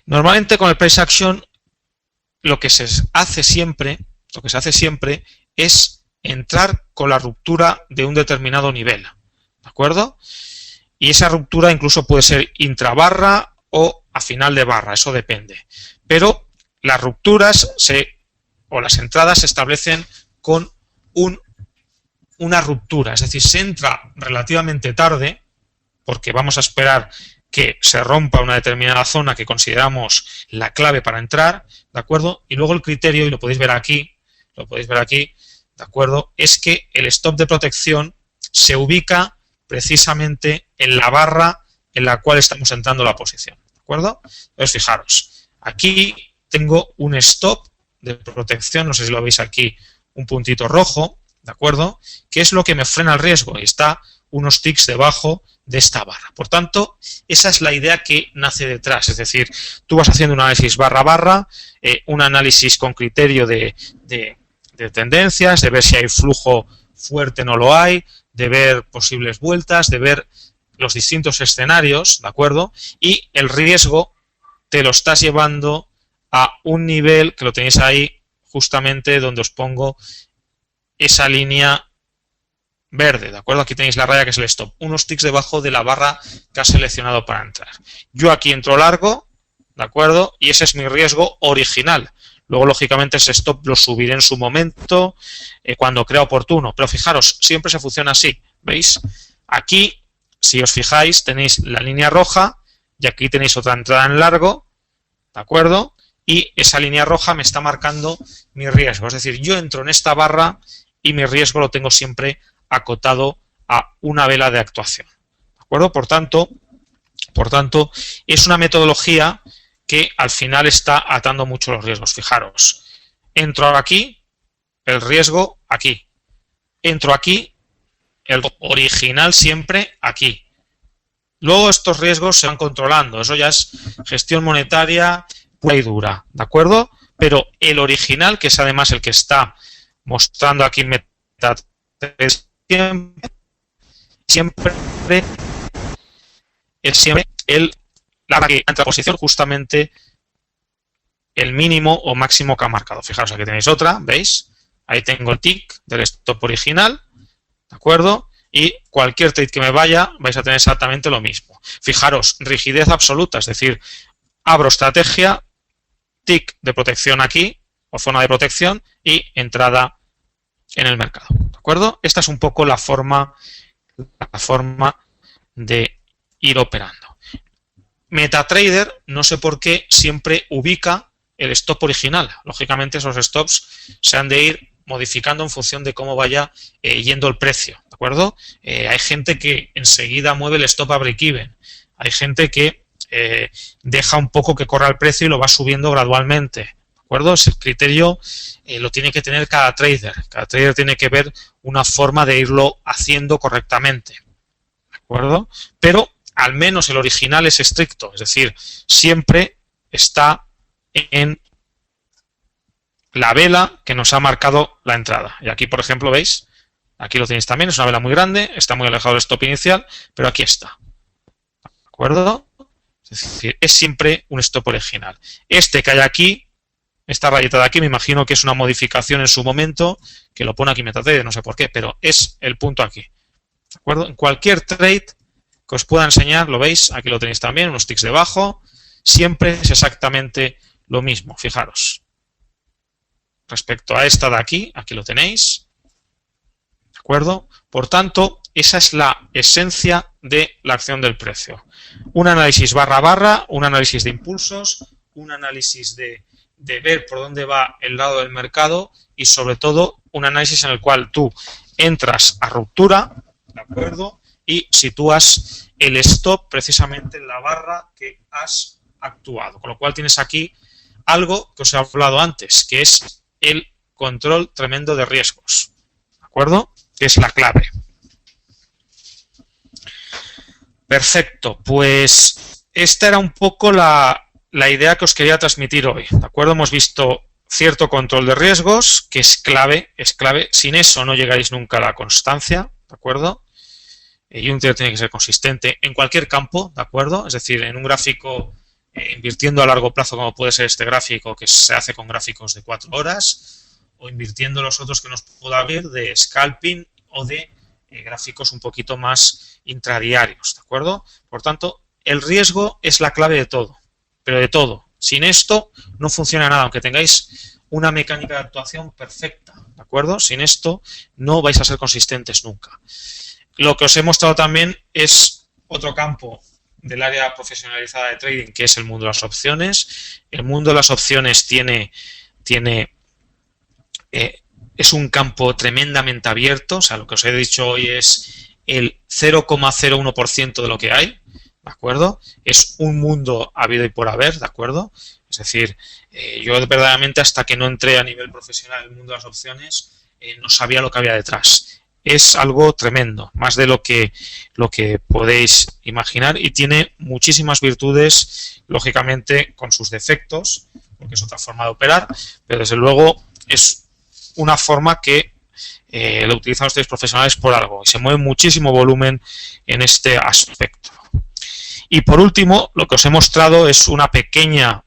Normalmente con el price action lo que se hace siempre es entrar con la ruptura de un determinado nivel, ¿de acuerdo? Y esa ruptura incluso puede ser intrabarra o a final de barra, eso depende. Pero las rupturas o las entradas se establecen con una ruptura, es decir, se entra relativamente tarde, porque vamos a esperar que se rompa una determinada zona que consideramos la clave para entrar, ¿de acuerdo? Y luego el criterio, y lo podéis ver aquí, ¿de acuerdo? Es que el stop de protección se ubica precisamente en la barra en la cual estamos entrando la posición, ¿de acuerdo? Entonces, fijaros, aquí tengo un stop de protección, no sé si lo veis aquí, un puntito rojo, ¿de acuerdo? Que es lo que me frena el riesgo y está unos ticks debajo de esta barra. Por tanto, esa es la idea que nace detrás. Es decir, tú vas haciendo un análisis barra a barra, un análisis con criterio de tendencias, de ver si hay flujo fuerte, no lo hay, de ver posibles vueltas, de ver los distintos escenarios, ¿de acuerdo? Y el riesgo te lo estás llevando a un nivel que lo tenéis ahí justamente donde os pongo esa línea verde, ¿de acuerdo? Aquí tenéis la raya que es el stop, unos ticks debajo de la barra que has seleccionado para entrar. Yo aquí entro largo, ¿de acuerdo? Y ese es mi riesgo original. Luego, lógicamente, ese stop lo subiré en su momento cuando crea oportuno. Pero fijaros, siempre se funciona así, ¿veis? Aquí, si os fijáis, tenéis la línea roja y aquí tenéis otra entrada en largo, ¿de acuerdo? Y esa línea roja me está marcando mi riesgo. Es decir, yo entro en esta barra y mi riesgo lo tengo siempre acotado a una vela de actuación, ¿de acuerdo? Por tanto, es una metodología que al final está atando mucho los riesgos. Fijaros, entro aquí, el riesgo aquí, entro aquí, el original siempre aquí, Luego estos riesgos se van controlando, eso ya es gestión monetaria pura y dura, ¿de acuerdo? Pero el original, que es además el que está mostrando aquí MetaTrader, siempre es la que entra a posición justamente el mínimo o máximo que ha marcado. Fijaros, aquí tenéis otra, ¿veis? Ahí tengo el tick del stop original, ¿de acuerdo? Y cualquier trade que me vaya, vais a tener exactamente lo mismo. Fijaros, rigidez absoluta, es decir, abro estrategia, tick de protección aquí, o zona de protección, y entrada en el mercado, ¿de acuerdo? Esta es un poco la forma de ir operando. MetaTrader, no sé por qué, siempre ubica el stop original. Lógicamente, esos stops se han de ir modificando en función de cómo vaya yendo el precio, ¿de acuerdo? Hay gente que enseguida mueve el stop a break-even. Hay gente que deja un poco que corra el precio y lo va subiendo gradualmente, ¿de acuerdo? Ese criterio lo tiene que tener cada trader. Cada trader tiene que ver una forma de irlo haciendo correctamente, ¿de acuerdo? Pero al menos el original es estricto, es decir, siempre está en la vela que nos ha marcado la entrada. Y aquí, por ejemplo, ¿veis? Aquí lo tenéis también, es una vela muy grande, está muy alejado del stop inicial, pero aquí está. ¿De acuerdo? Es decir, es siempre un stop original. Este que hay aquí, esta rayeta de aquí, me imagino que es una modificación en su momento, que lo pone aquí MetaTrader, no sé por qué, pero es el punto aquí. ¿De acuerdo? En cualquier trade que os pueda enseñar, lo veis, aquí lo tenéis también, unos ticks debajo, siempre es exactamente lo mismo, fijaros. Respecto a esta de aquí, aquí lo tenéis, ¿de acuerdo? Por tanto, esa es la esencia de la acción del precio. Un análisis barra a barra, un análisis de impulsos, un análisis de ver por dónde va el lado del mercado y sobre todo un análisis en el cual tú entras a ruptura, ¿de acuerdo? Y sitúas el stop precisamente en la barra que has actuado. Con lo cual tienes aquí algo que os he hablado antes, que es el control tremendo de riesgos, ¿de acuerdo? Que es la clave. Perfecto, pues esta era un poco la idea que os quería transmitir hoy, ¿de acuerdo? Hemos visto cierto control de riesgos, que es clave, sin eso no llegáis nunca a la constancia, ¿de acuerdo? Y un trader tiene que ser consistente en cualquier campo, ¿de acuerdo? Es decir, en un gráfico invirtiendo a largo plazo, como puede ser este gráfico, que se hace con gráficos de 4 horas, o invirtiendo los otros que nos pueda ver de scalping o de gráficos un poquito más intradiarios, ¿de acuerdo? Por tanto, el riesgo es la clave de todo, pero de todo. Sin esto no funciona nada, aunque tengáis una mecánica de actuación perfecta, ¿de acuerdo? Sin esto no vais a ser consistentes nunca. Lo que os he mostrado también es otro campo del área profesionalizada de trading, que es el mundo de las opciones. El mundo de las opciones es un campo tremendamente abierto, o sea, lo que os he dicho hoy es el 0,01% de lo que hay, ¿de acuerdo? Es un mundo habido y por haber, ¿de acuerdo? Es decir, yo verdaderamente hasta que no entré a nivel profesional en el mundo de las opciones, no sabía lo que había detrás. Es algo tremendo, más de lo que podéis imaginar, y tiene muchísimas virtudes, lógicamente con sus defectos, porque es otra forma de operar, pero desde luego es una forma que lo utilizan ustedes profesionales por algo, y se mueve muchísimo volumen en este aspecto. Y por último, lo que os he mostrado es una pequeña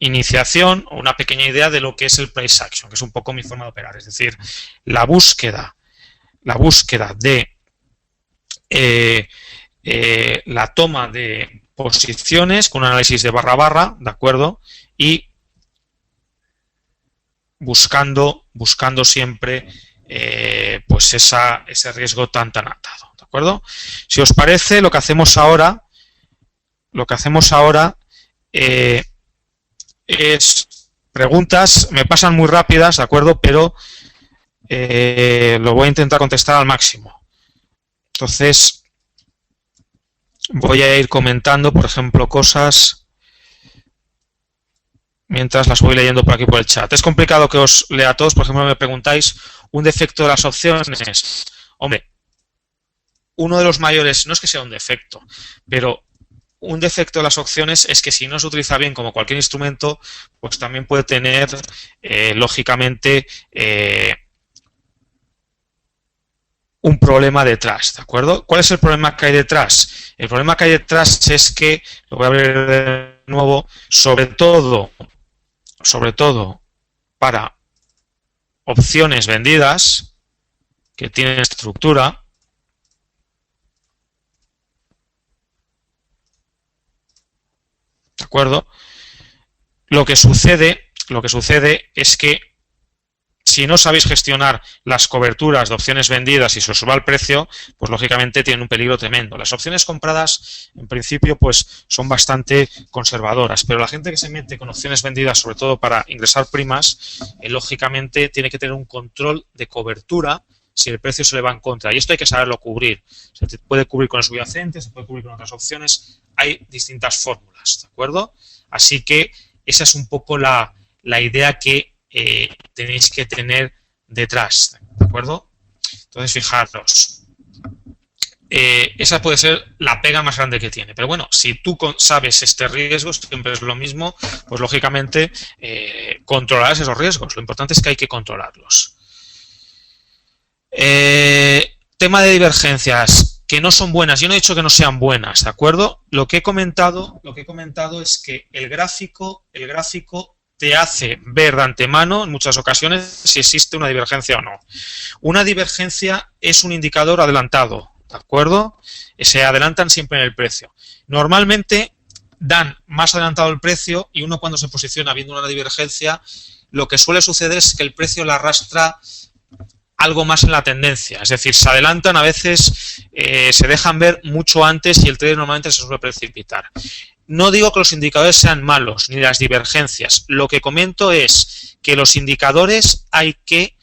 iniciación o una pequeña idea de lo que es el price action, que es un poco mi forma de operar, es decir, la búsqueda de la toma de posiciones con un análisis de barra a barra, ¿de acuerdo? Y buscando siempre pues ese riesgo tan atado, ¿de acuerdo? Si os parece, lo que hacemos ahora es preguntas, me pasan muy rápidas, ¿de acuerdo? Pero lo voy a intentar contestar al máximo. Entonces, voy a ir comentando, por ejemplo, cosas mientras las voy leyendo por aquí por el chat. Es complicado que os lea a todos, por ejemplo, me preguntáis un defecto de las opciones. Hombre, uno de los mayores, no es que sea un defecto, pero un defecto de las opciones es que si no se utiliza bien como cualquier instrumento, pues también puede tener, lógicamente, un problema detrás, ¿de acuerdo? ¿Cuál es el problema que hay detrás? El problema que hay detrás es que, lo voy a abrir de nuevo, sobre todo para opciones vendidas que tienen estructura, ¿de acuerdo? Lo que sucede es que si no sabéis gestionar las coberturas de opciones vendidas y se os va el precio, pues lógicamente tienen un peligro tremendo. Las opciones compradas, en principio, pues son bastante conservadoras, pero la gente que se mete con opciones vendidas, sobre todo para ingresar primas, lógicamente tiene que tener un control de cobertura si el precio se le va en contra. Y esto hay que saberlo cubrir. Se puede cubrir con el subyacente, se puede cubrir con otras opciones. Hay distintas fórmulas, ¿de acuerdo? Así que esa es un poco la idea que tenéis que tener detrás, ¿de acuerdo? Entonces, fijaros, esa puede ser la pega más grande que tiene. Pero bueno, si tú sabes este riesgo, siempre es lo mismo, pues lógicamente controlarás esos riesgos. Lo importante es que hay que controlarlos. Tema de divergencias que no son buenas. Yo no he dicho que no sean buenas, ¿de acuerdo? Lo que he comentado es que el gráfico te hace ver de antemano, en muchas ocasiones, si existe una divergencia o no. Una divergencia es un indicador adelantado, ¿de acuerdo? Se adelantan siempre en el precio. Normalmente dan más adelantado el precio y uno cuando se posiciona viendo una divergencia, lo que suele suceder es que el precio la arrastra algo más en la tendencia, es decir, se adelantan, a veces se dejan ver mucho antes y el trader normalmente se suele precipitar. No digo que los indicadores sean malos, ni las divergencias. Lo que comento es que los indicadores hay que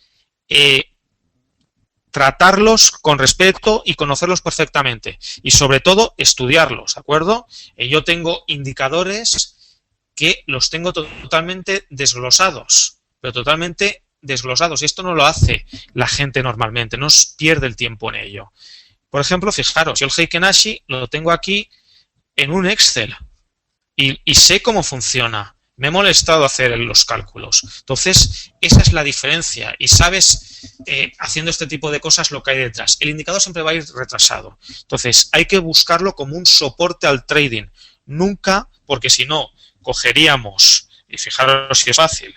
tratarlos con respeto y conocerlos perfectamente. Y sobre todo, estudiarlos, ¿de acuerdo? Yo tengo indicadores que los tengo totalmente desglosados, pero totalmente desglosados. Y esto no lo hace la gente normalmente, no pierde el tiempo en ello. Por ejemplo, fijaros, yo el Heiken Ashi lo tengo aquí en un Excel. Y sé cómo funciona. Me he molestado hacer los cálculos. Entonces, esa es la diferencia. Y sabes, haciendo este tipo de cosas, lo que hay detrás. El indicador siempre va a ir retrasado. Entonces, hay que buscarlo como un soporte al trading. Nunca, porque si no, cogeríamos, y fijaros si es fácil,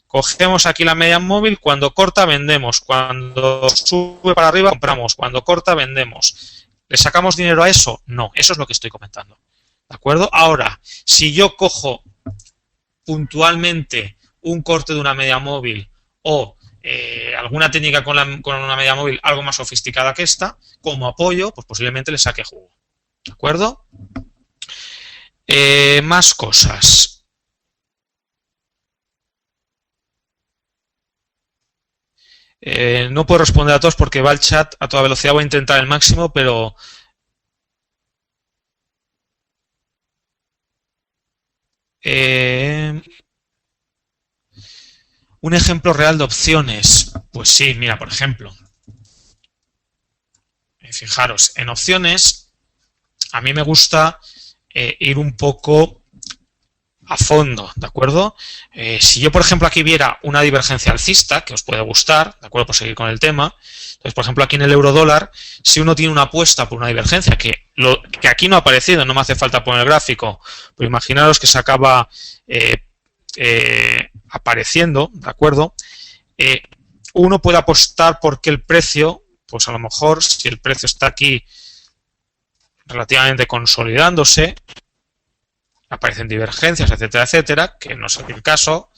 cogemos aquí la media móvil, cuando corta vendemos, cuando sube para arriba compramos, cuando corta vendemos. ¿Le sacamos dinero a eso? No, eso es lo que estoy comentando. ¿De acuerdo? Ahora, si yo cojo puntualmente un corte de una media móvil o alguna técnica con una media móvil algo más sofisticada que esta, como apoyo, pues posiblemente le saque jugo. ¿De acuerdo? Más cosas. No puedo responder a todos porque va el chat a toda velocidad. Voy a intentar el máximo, pero... un ejemplo real de opciones. Pues sí, mira, por ejemplo. Fijaros, en opciones a mí me gusta ir un poco a fondo, ¿de acuerdo? Si yo, por ejemplo, aquí viera una divergencia alcista, que os puede gustar, ¿de acuerdo? Por seguir con el tema. Entonces, por ejemplo, aquí en el euro-dólar, si uno tiene una apuesta por una divergencia, que aquí no ha aparecido, no me hace falta poner el gráfico, pero imaginaros que se acaba apareciendo, ¿de acuerdo? Uno puede apostar porque el precio, pues a lo mejor, si el precio está aquí relativamente consolidándose, aparecen divergencias, etcétera, etcétera, que no es el caso,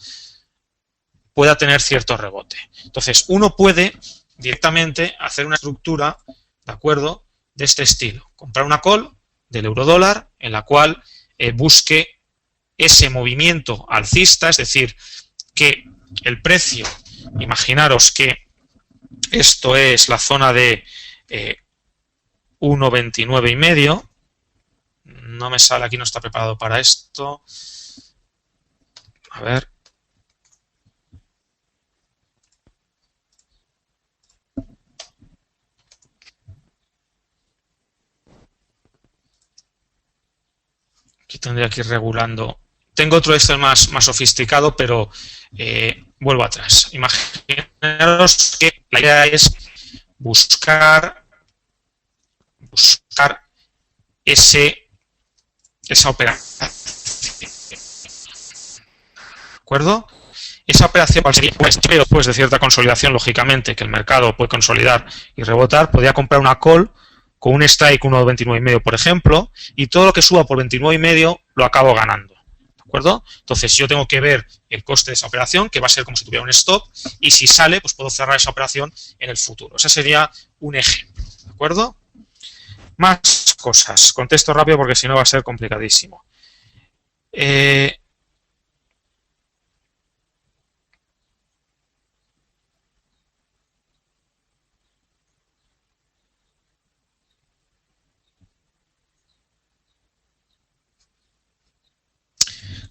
pueda tener cierto rebote. Entonces, uno puede directamente hacer una estructura, ¿de acuerdo?, de este estilo. Comprar una call del euro-dólar en la cual busque ese movimiento alcista, es decir, que el precio, imaginaros que esto es la zona de 1,29 y medio. No me sale, aquí no está preparado para esto. A ver. tendría que ir regulando. Tengo otro Excel más sofisticado, pero vuelvo atrás. Imaginaros que la idea es buscar esa operación. ¿De acuerdo? Esa operación sería, después de cierta consolidación, lógicamente, que el mercado puede consolidar y rebotar, podría comprar una call con un strike 1,29,5, por ejemplo, y todo lo que suba por 29,5 lo acabo ganando. ¿De acuerdo? Entonces yo tengo que ver el coste de esa operación, que va a ser como si tuviera un stop, y si sale, pues puedo cerrar esa operación en el futuro. Ese sería un ejemplo. ¿De acuerdo? Más cosas. Contesto rápido porque si no va a ser complicadísimo.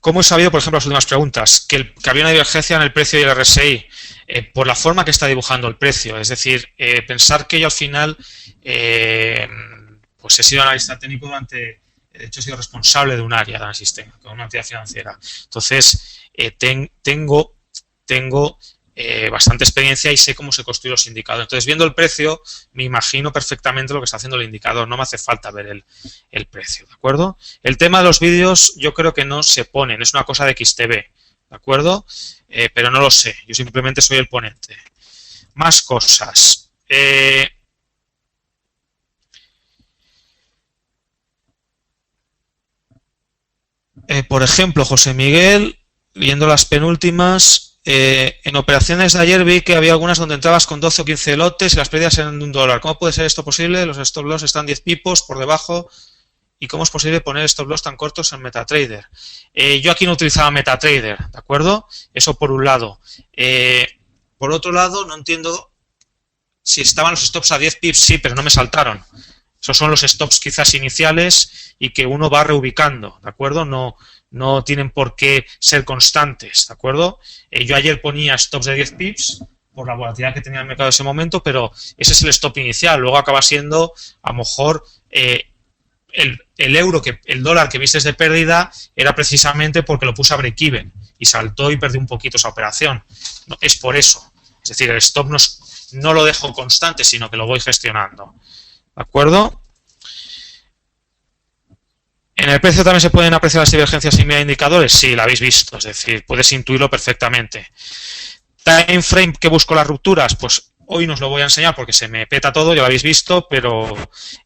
¿Cómo he sabido, por ejemplo, las últimas preguntas, que había una divergencia en el precio y el RSI? Por la forma que está dibujando el precio. Es decir, pensar que yo al final pues he sido analista técnico durante, de hecho he sido responsable de un área de análisis técnico, de una entidad financiera. Entonces, tengo bastante experiencia y sé cómo se construyen los indicadores. Entonces, viendo el precio, me imagino perfectamente lo que está haciendo el indicador. No me hace falta ver el precio, ¿de acuerdo? El tema de los vídeos yo creo que no se ponen, es una cosa de XTB, ¿de acuerdo? Pero no lo sé, yo simplemente soy el ponente. Más cosas. Por ejemplo, José Miguel, viendo las penúltimas, en operaciones de ayer vi que había algunas donde entrabas con 12 o 15 lotes y las pérdidas eran de $1. ¿Cómo puede ser esto posible? Los stop loss están 10 pipos por debajo. ¿Y cómo es posible poner stop loss tan cortos en MetaTrader? Yo aquí no utilizaba MetaTrader, ¿de acuerdo? Eso por un lado. Por otro lado, no entiendo si estaban los stops a 10 pips, sí, pero no me saltaron. Esos son los stops quizás iniciales y que uno va reubicando, ¿de acuerdo? No tienen por qué ser constantes, ¿de acuerdo? Yo ayer ponía stops de 10 pips por la volatilidad que tenía el mercado en ese momento, pero ese es el stop inicial. Luego acaba siendo, a lo mejor, el dólar que vistes de pérdida era precisamente porque lo puse a break-even y saltó y perdí un poquito esa operación. No, es por eso. Es decir, el stop no lo dejo constante, sino que lo voy gestionando. ¿De acuerdo? ¿En el precio también se pueden apreciar las divergencias sin mirar indicadores? Sí, lo habéis visto, es decir, puedes intuirlo perfectamente. ¿Time frame que busco las rupturas? Pues hoy no os lo voy a enseñar porque se me peta todo, ya lo habéis visto, pero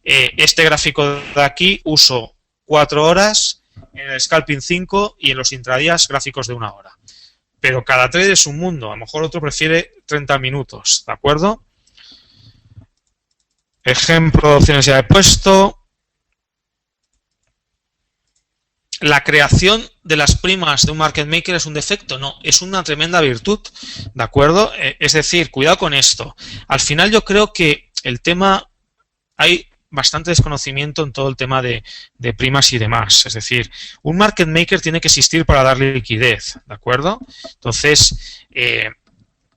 este gráfico de aquí uso 4 horas, en el scalping 5 y en los intradías gráficos de 1 hora. Pero cada trade es un mundo, a lo mejor otro prefiere 30 minutos, ¿de acuerdo? Ejemplo de opciones ya he puesto. ¿La creación de las primas de un market maker es un defecto? No, es una tremenda virtud, ¿de acuerdo? Es decir, cuidado con esto. Al final yo creo que el tema, hay bastante desconocimiento en todo el tema de primas y demás. Es decir, un market maker tiene que existir para darle liquidez, ¿de acuerdo? Entonces,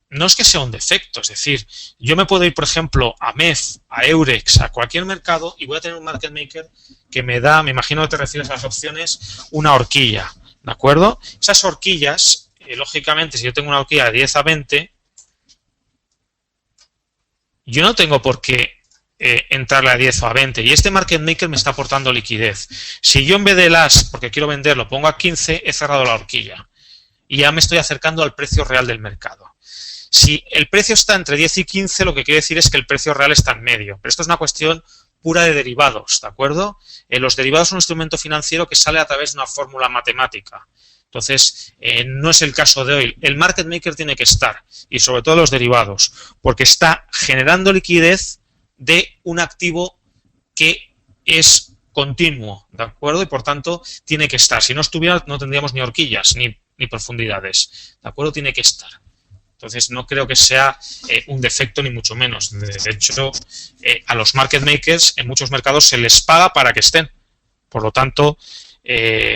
no es que sea un defecto, es decir, yo me puedo ir, por ejemplo, a MEF, a Eurex, a cualquier mercado y voy a tener un market maker que me da, me imagino que te refieres a las opciones, una horquilla, ¿de acuerdo? Esas horquillas, lógicamente, si yo tengo una horquilla de 10 a 20, yo no tengo por qué entrarle a 10 o a 20 y este market maker me está aportando liquidez. Si yo en vez de las, porque quiero vender, lo pongo a 15, he cerrado la horquilla y ya me estoy acercando al precio real del mercado. Si el precio está entre 10 y 15, lo que quiere decir es que el precio real está en medio. Pero esto es una cuestión pura de derivados, ¿de acuerdo? Los derivados son un instrumento financiero que sale a través de una fórmula matemática. Entonces, no es el caso de hoy. El market maker tiene que estar, y sobre todo los derivados, porque está generando liquidez de un activo que es continuo, ¿de acuerdo? Y por tanto, tiene que estar. Si no estuviera, no tendríamos ni horquillas ni profundidades, ¿de acuerdo? Tiene que estar. Entonces, no creo que sea un defecto ni mucho menos. De hecho, a los market makers en muchos mercados se les paga para que estén. Por lo tanto,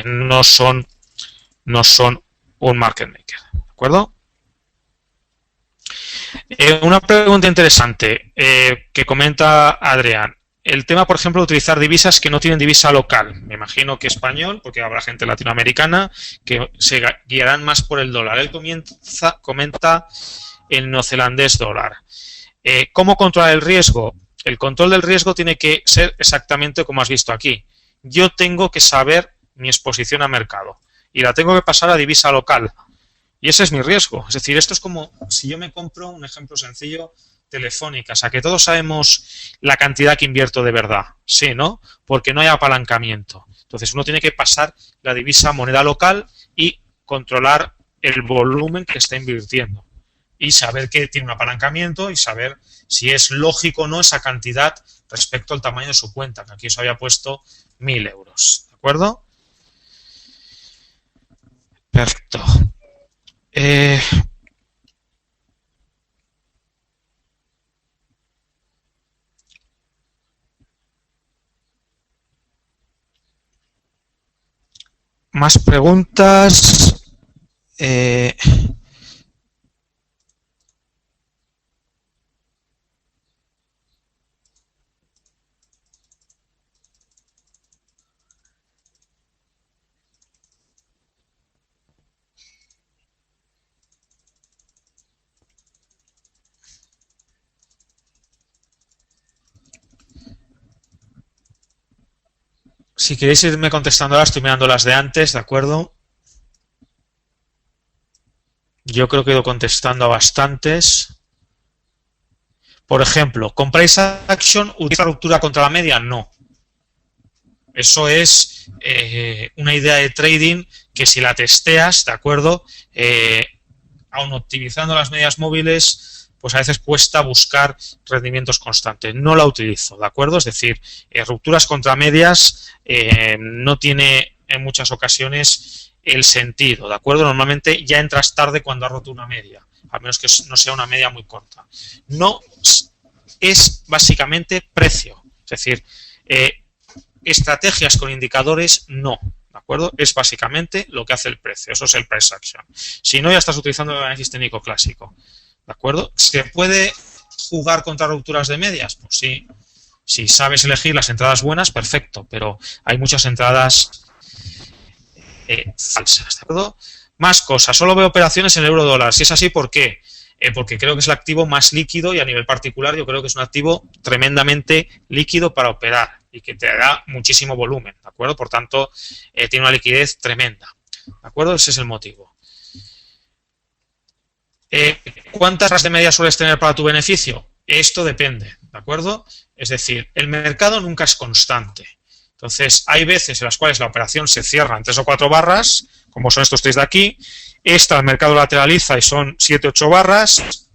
no son un market maker. ¿De acuerdo? Una pregunta interesante que comenta Adrián. el tema, por ejemplo, de utilizar divisas que no tienen divisa local. Me imagino que español, porque habrá gente latinoamericana que se guiarán más por el dólar. Él comenta el neozelandés dólar. ¿Cómo controlar el riesgo? El control del riesgo tiene que ser exactamente como has visto aquí. Yo tengo que saber mi exposición a mercado y la tengo que pasar a divisa local. Y ese es mi riesgo. Es decir, esto es como si yo me compro, un ejemplo sencillo, Telefónica. O sea, que todos sabemos la cantidad que invierto de verdad. Sí, ¿no? Porque no hay apalancamiento. Entonces uno tiene que pasar la divisa a moneda local y controlar el volumen que está invirtiendo. Y saber que tiene un apalancamiento y saber si es lógico o no esa cantidad respecto al tamaño de su cuenta, que aquí os había puesto 1.000 euros. ¿De acuerdo? Perfecto. Más preguntas. Si queréis irme contestando ahora, estoy mirando las de antes, ¿de acuerdo? Yo creo que he ido contestando a bastantes. Por ejemplo, ¿con price action utiliza ruptura contra la media? No. Eso es una idea de trading que si la testeas, ¿de acuerdo? Aun optimizando las medias móviles, pues a veces cuesta buscar rendimientos constantes. No la utilizo, ¿de acuerdo? Es decir, rupturas contra medias no tiene en muchas ocasiones el sentido, ¿de acuerdo? Normalmente ya entras tarde cuando has roto una media, al menos que no sea una media muy corta. No es básicamente precio, es decir, estrategias con indicadores no, ¿de acuerdo? Es básicamente lo que hace el precio, eso es el price action. Si no, ya estás utilizando el análisis técnico clásico, ¿de acuerdo? ¿Se puede jugar contra rupturas de medias? Pues sí. Si sabes elegir las entradas buenas, perfecto, pero hay muchas entradas falsas, ¿de acuerdo? Más cosas, solo veo operaciones en euro-dólar. Si es así, ¿por qué? Porque creo que es el activo más líquido y a nivel particular yo creo que es un activo tremendamente líquido para operar y que te da muchísimo volumen, ¿de acuerdo? Por tanto, tiene una liquidez tremenda, ¿de acuerdo? Ese es el motivo. ¿Cuántas horas de media sueles tener para tu beneficio? Esto depende, ¿de acuerdo? Es decir, el mercado nunca es constante. Entonces, hay veces en las cuales la operación se cierra en 3 o 4 barras, como son estos 3 de aquí. Esta el mercado lateraliza y son 7 o 8 barras.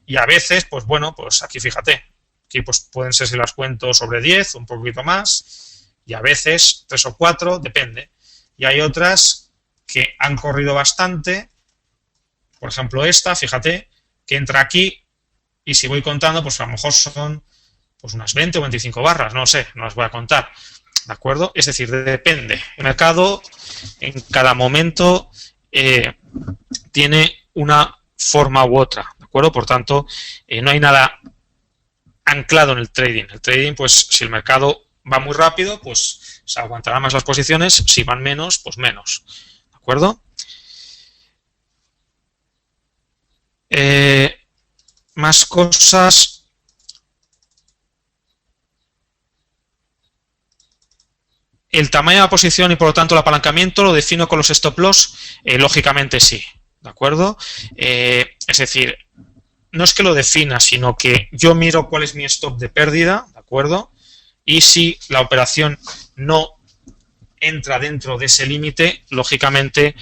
Y a veces, pues bueno, pues aquí fíjate. Aquí pues pueden ser, si las cuento, sobre 10, un poquito más. Y a veces 3 o 4, depende. Y hay otras que han corrido bastante. Por ejemplo, esta, fíjate, que entra aquí. Y si voy contando, pues a lo mejor son pues unas 20 o 25 barras, no sé, no las voy a contar, ¿de acuerdo? Es decir, depende. El mercado en cada momento tiene una forma u otra, ¿de acuerdo? Por tanto, no hay nada anclado en el trading. El trading, pues si el mercado va muy rápido, pues se aguantará más las posiciones, si van menos, pues menos, ¿de acuerdo? Más cosas. El tamaño de la posición y por lo tanto el apalancamiento lo defino con los stop loss, lógicamente sí, ¿de acuerdo? Es decir, no es que lo defina, sino que yo miro cuál es mi stop de pérdida, ¿de acuerdo? Y si la operación no entra dentro de ese límite, lógicamente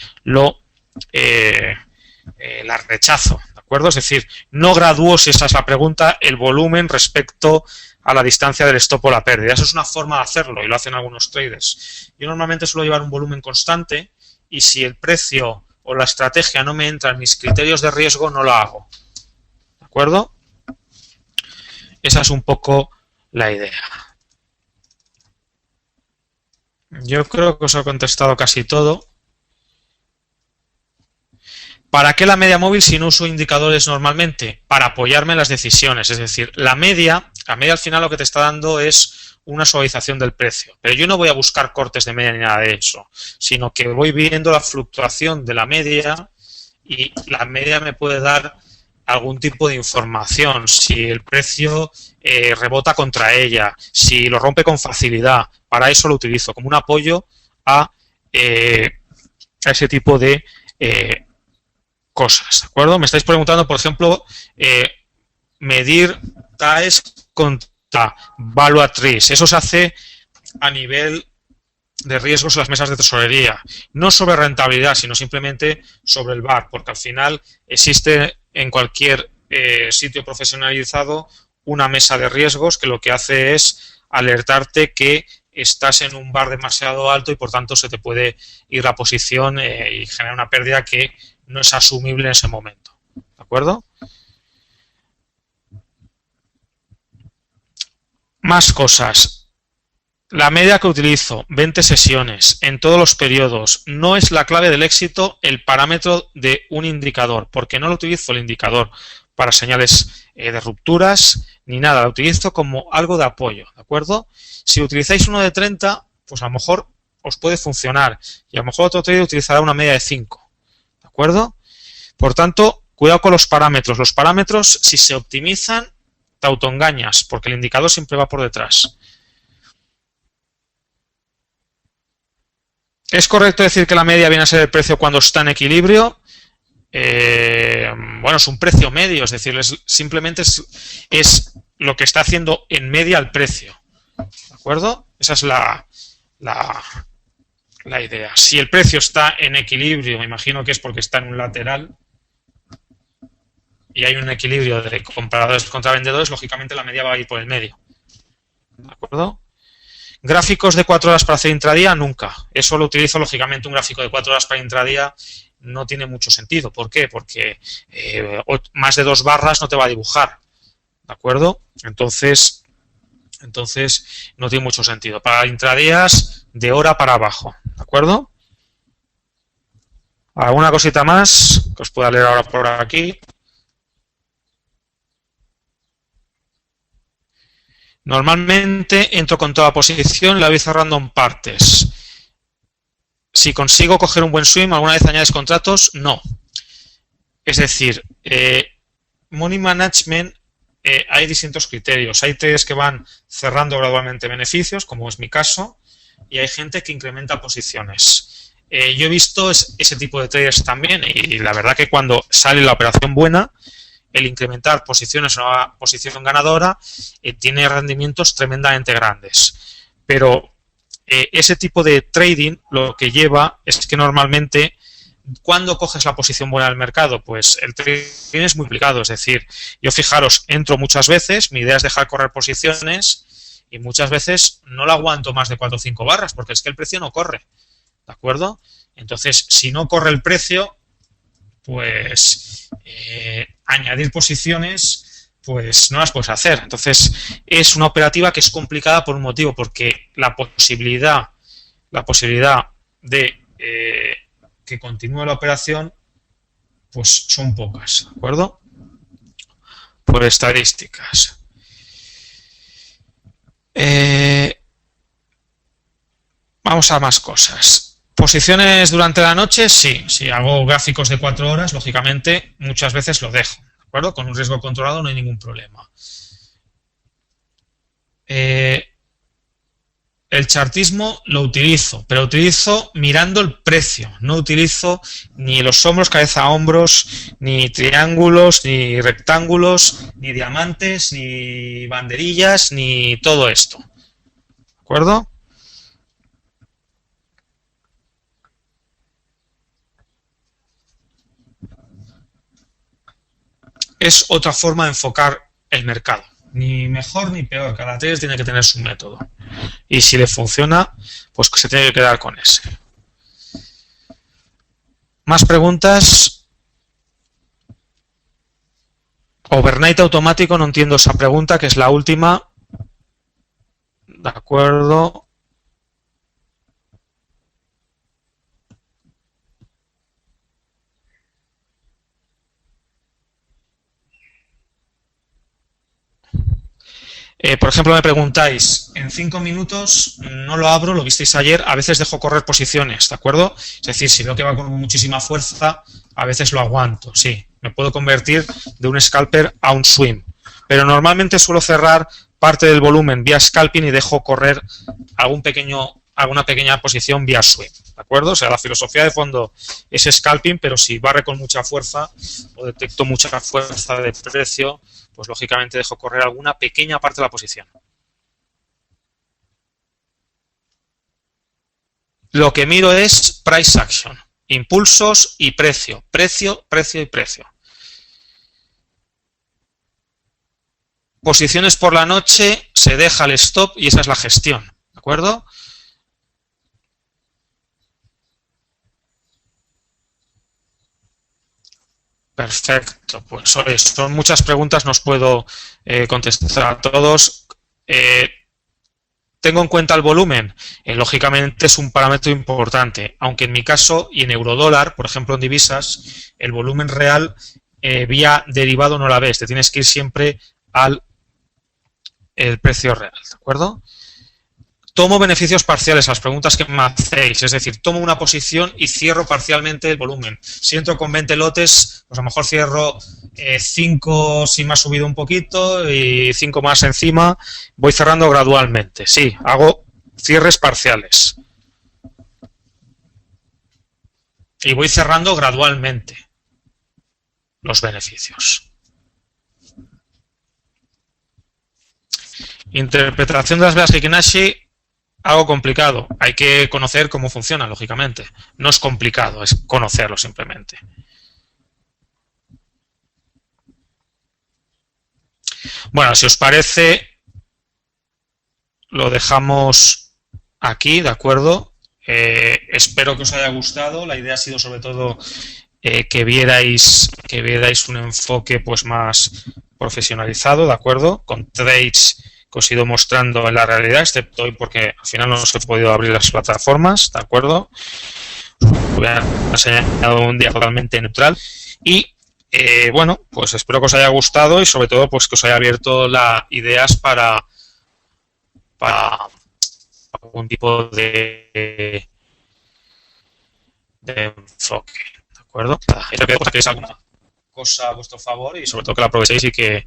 la rechazo, ¿de acuerdo? Es decir, no gradúo, si esa es la pregunta, el volumen respecto a la distancia del stop o la pérdida. Eso es una forma de hacerlo y lo hacen algunos traders. Yo normalmente suelo llevar un volumen constante y si el precio o la estrategia no me entra en mis criterios de riesgo, no lo hago. ¿De acuerdo? Esa es un poco la idea. Yo creo que os he contestado casi todo. ¿Para qué la media móvil si no uso indicadores normalmente? Para apoyarme en las decisiones. Es decir, la media La media al final lo que te está dando es una suavización del precio. Pero yo no voy a buscar cortes de media ni nada de eso, sino que voy viendo la fluctuación de la media y la media me puede dar algún tipo de información, si el precio rebota contra ella, si lo rompe con facilidad. Para eso lo utilizo como un apoyo a, a ese tipo de cosas, ¿de acuerdo? Me estáis preguntando, por ejemplo, medir TAES contra Value at Risk. Eso se hace a nivel de riesgos en las mesas de tesorería, no sobre rentabilidad, sino simplemente sobre el VAR, porque al final existe en cualquier sitio profesionalizado una mesa de riesgos que lo que hace es alertarte que estás en un VAR demasiado alto y por tanto se te puede ir la posición y generar una pérdida que no es asumible en ese momento. ¿De acuerdo? Más cosas. La media que utilizo, 20 sesiones, en todos los periodos, no es la clave del éxito el parámetro de un indicador, porque no lo utilizo el indicador para señales de rupturas ni nada, lo utilizo como algo de apoyo, ¿de acuerdo? Si utilizáis uno de 30, pues a lo mejor os puede funcionar y a lo mejor otro trader utilizará una media de 5, ¿de acuerdo? Por tanto, cuidado con los parámetros. Los parámetros, si se optimizan, te autoengañas, porque el indicador siempre va por detrás. ¿Es correcto decir que la media viene a ser el precio cuando está en equilibrio? Bueno, es un precio medio, es decir, simplemente es lo que está haciendo en media el precio. ¿De acuerdo? Esa es la, la idea. Si el precio está en equilibrio, me imagino que es porque está en un lateral y hay un equilibrio de compradores contra vendedores, lógicamente la media va a ir por el medio. ¿De acuerdo? Gráficos de 4 horas para hacer intradía, nunca. Eso lo utilizo, lógicamente, un gráfico de 4 horas para intradía no tiene mucho sentido. ¿Por qué? Porque más de 2 barras no te va a dibujar. ¿De acuerdo? Entonces no tiene mucho sentido. Para intradías, de hora para abajo. ¿De acuerdo? ¿Alguna cosita más que os pueda leer ahora por aquí? Normalmente entro con toda posición y la voy cerrando en partes. Si consigo coger un buen swing, ¿alguna vez añades contratos? No. Es decir, money management hay distintos criterios. Hay traders que van cerrando gradualmente beneficios, como es mi caso, y hay gente que incrementa posiciones. Yo he visto ese tipo de traders también y la verdad que cuando sale la operación buena, el incrementar posiciones en una posición ganadora tiene rendimientos tremendamente grandes. Pero ese tipo de trading lo que lleva es que normalmente ¿cuándo coges la posición buena del mercado? Pues el trading es muy complicado, es decir, yo fijaros, entro muchas veces, mi idea es dejar correr posiciones y muchas veces no la aguanto más de 4 o 5 barras porque es que el precio no corre, ¿de acuerdo? Entonces, si no corre el precio, pues añadir posiciones pues no las puedes hacer. Entonces, es una operativa que es complicada por un motivo, porque la posibilidad de que continúe la operación pues son pocas, ¿de acuerdo? Por estadísticas. Vamos a más cosas. Posiciones durante la noche, sí. Si hago gráficos de 4 horas, lógicamente muchas veces lo dejo, ¿de acuerdo? Con un riesgo controlado no hay ningún problema. El chartismo lo utilizo, pero utilizo mirando el precio. No utilizo ni los hombros, cabeza a hombros, ni triángulos, ni rectángulos, ni diamantes, ni banderillas, ni todo esto. ¿De acuerdo? Es otra forma de enfocar el mercado. Ni mejor ni peor. Cada trader tiene que tener su método. Y si le funciona, pues se tiene que quedar con ese. Más preguntas. Overnight automático, no entiendo esa pregunta, que es la última. De acuerdo. Por ejemplo, me preguntáis, en 5 minutos no lo abro, lo visteis ayer, a veces dejo correr posiciones, ¿de acuerdo? Es decir, si veo que va con muchísima fuerza, a veces lo aguanto, sí. Me puedo convertir de un scalper a un swing. Pero normalmente suelo cerrar parte del volumen vía scalping y dejo correr alguna pequeña posición vía swing, ¿de acuerdo? O sea, la filosofía de fondo es scalping, pero si barre con mucha fuerza o detecto mucha fuerza de precio, pues lógicamente dejo correr alguna pequeña parte de la posición. Lo que miro es price action, impulsos y precio, precio, precio y precio. Posiciones por la noche, se deja el stop y esa es la gestión, ¿de acuerdo? Perfecto, pues son muchas preguntas, no os puedo contestar a todos. ¿Tengo en cuenta el volumen? Lógicamente es un parámetro importante, aunque en mi caso y en eurodólar, por ejemplo en divisas, el volumen real vía derivado no la ves, te tienes que ir siempre al el precio real, ¿de acuerdo? Tomo beneficios parciales, las preguntas que me hacéis, es decir, tomo una posición y cierro parcialmente el volumen. Si entro con 20 lotes, pues a lo mejor cierro 5 si me ha subido un poquito y 5 más encima, voy cerrando gradualmente. Sí, hago cierres parciales. Y voy cerrando gradualmente los beneficios. Interpretación de las velas Fibonacci, algo complicado. Hay que conocer cómo funciona, lógicamente. No es complicado, es conocerlo simplemente. Bueno, si os parece, lo dejamos aquí, ¿de acuerdo? Espero que os haya gustado. La idea ha sido sobre todo que vierais un enfoque pues más profesionalizado, ¿de acuerdo? Con trades que os he ido mostrando en la realidad, excepto hoy porque al final no os he podido abrir las plataformas, ¿de acuerdo? Os voy a enseñar un día totalmente neutral y bueno, pues espero que os haya gustado y sobre todo pues que os haya abierto las ideas para algún tipo de enfoque, ¿de acuerdo? Espero que saquéis alguna cosa a vuestro favor y sobre todo que la aprovechéis y que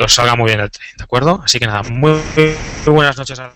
os salga muy bien el trade, ¿de acuerdo? Así que nada, muy buenas noches a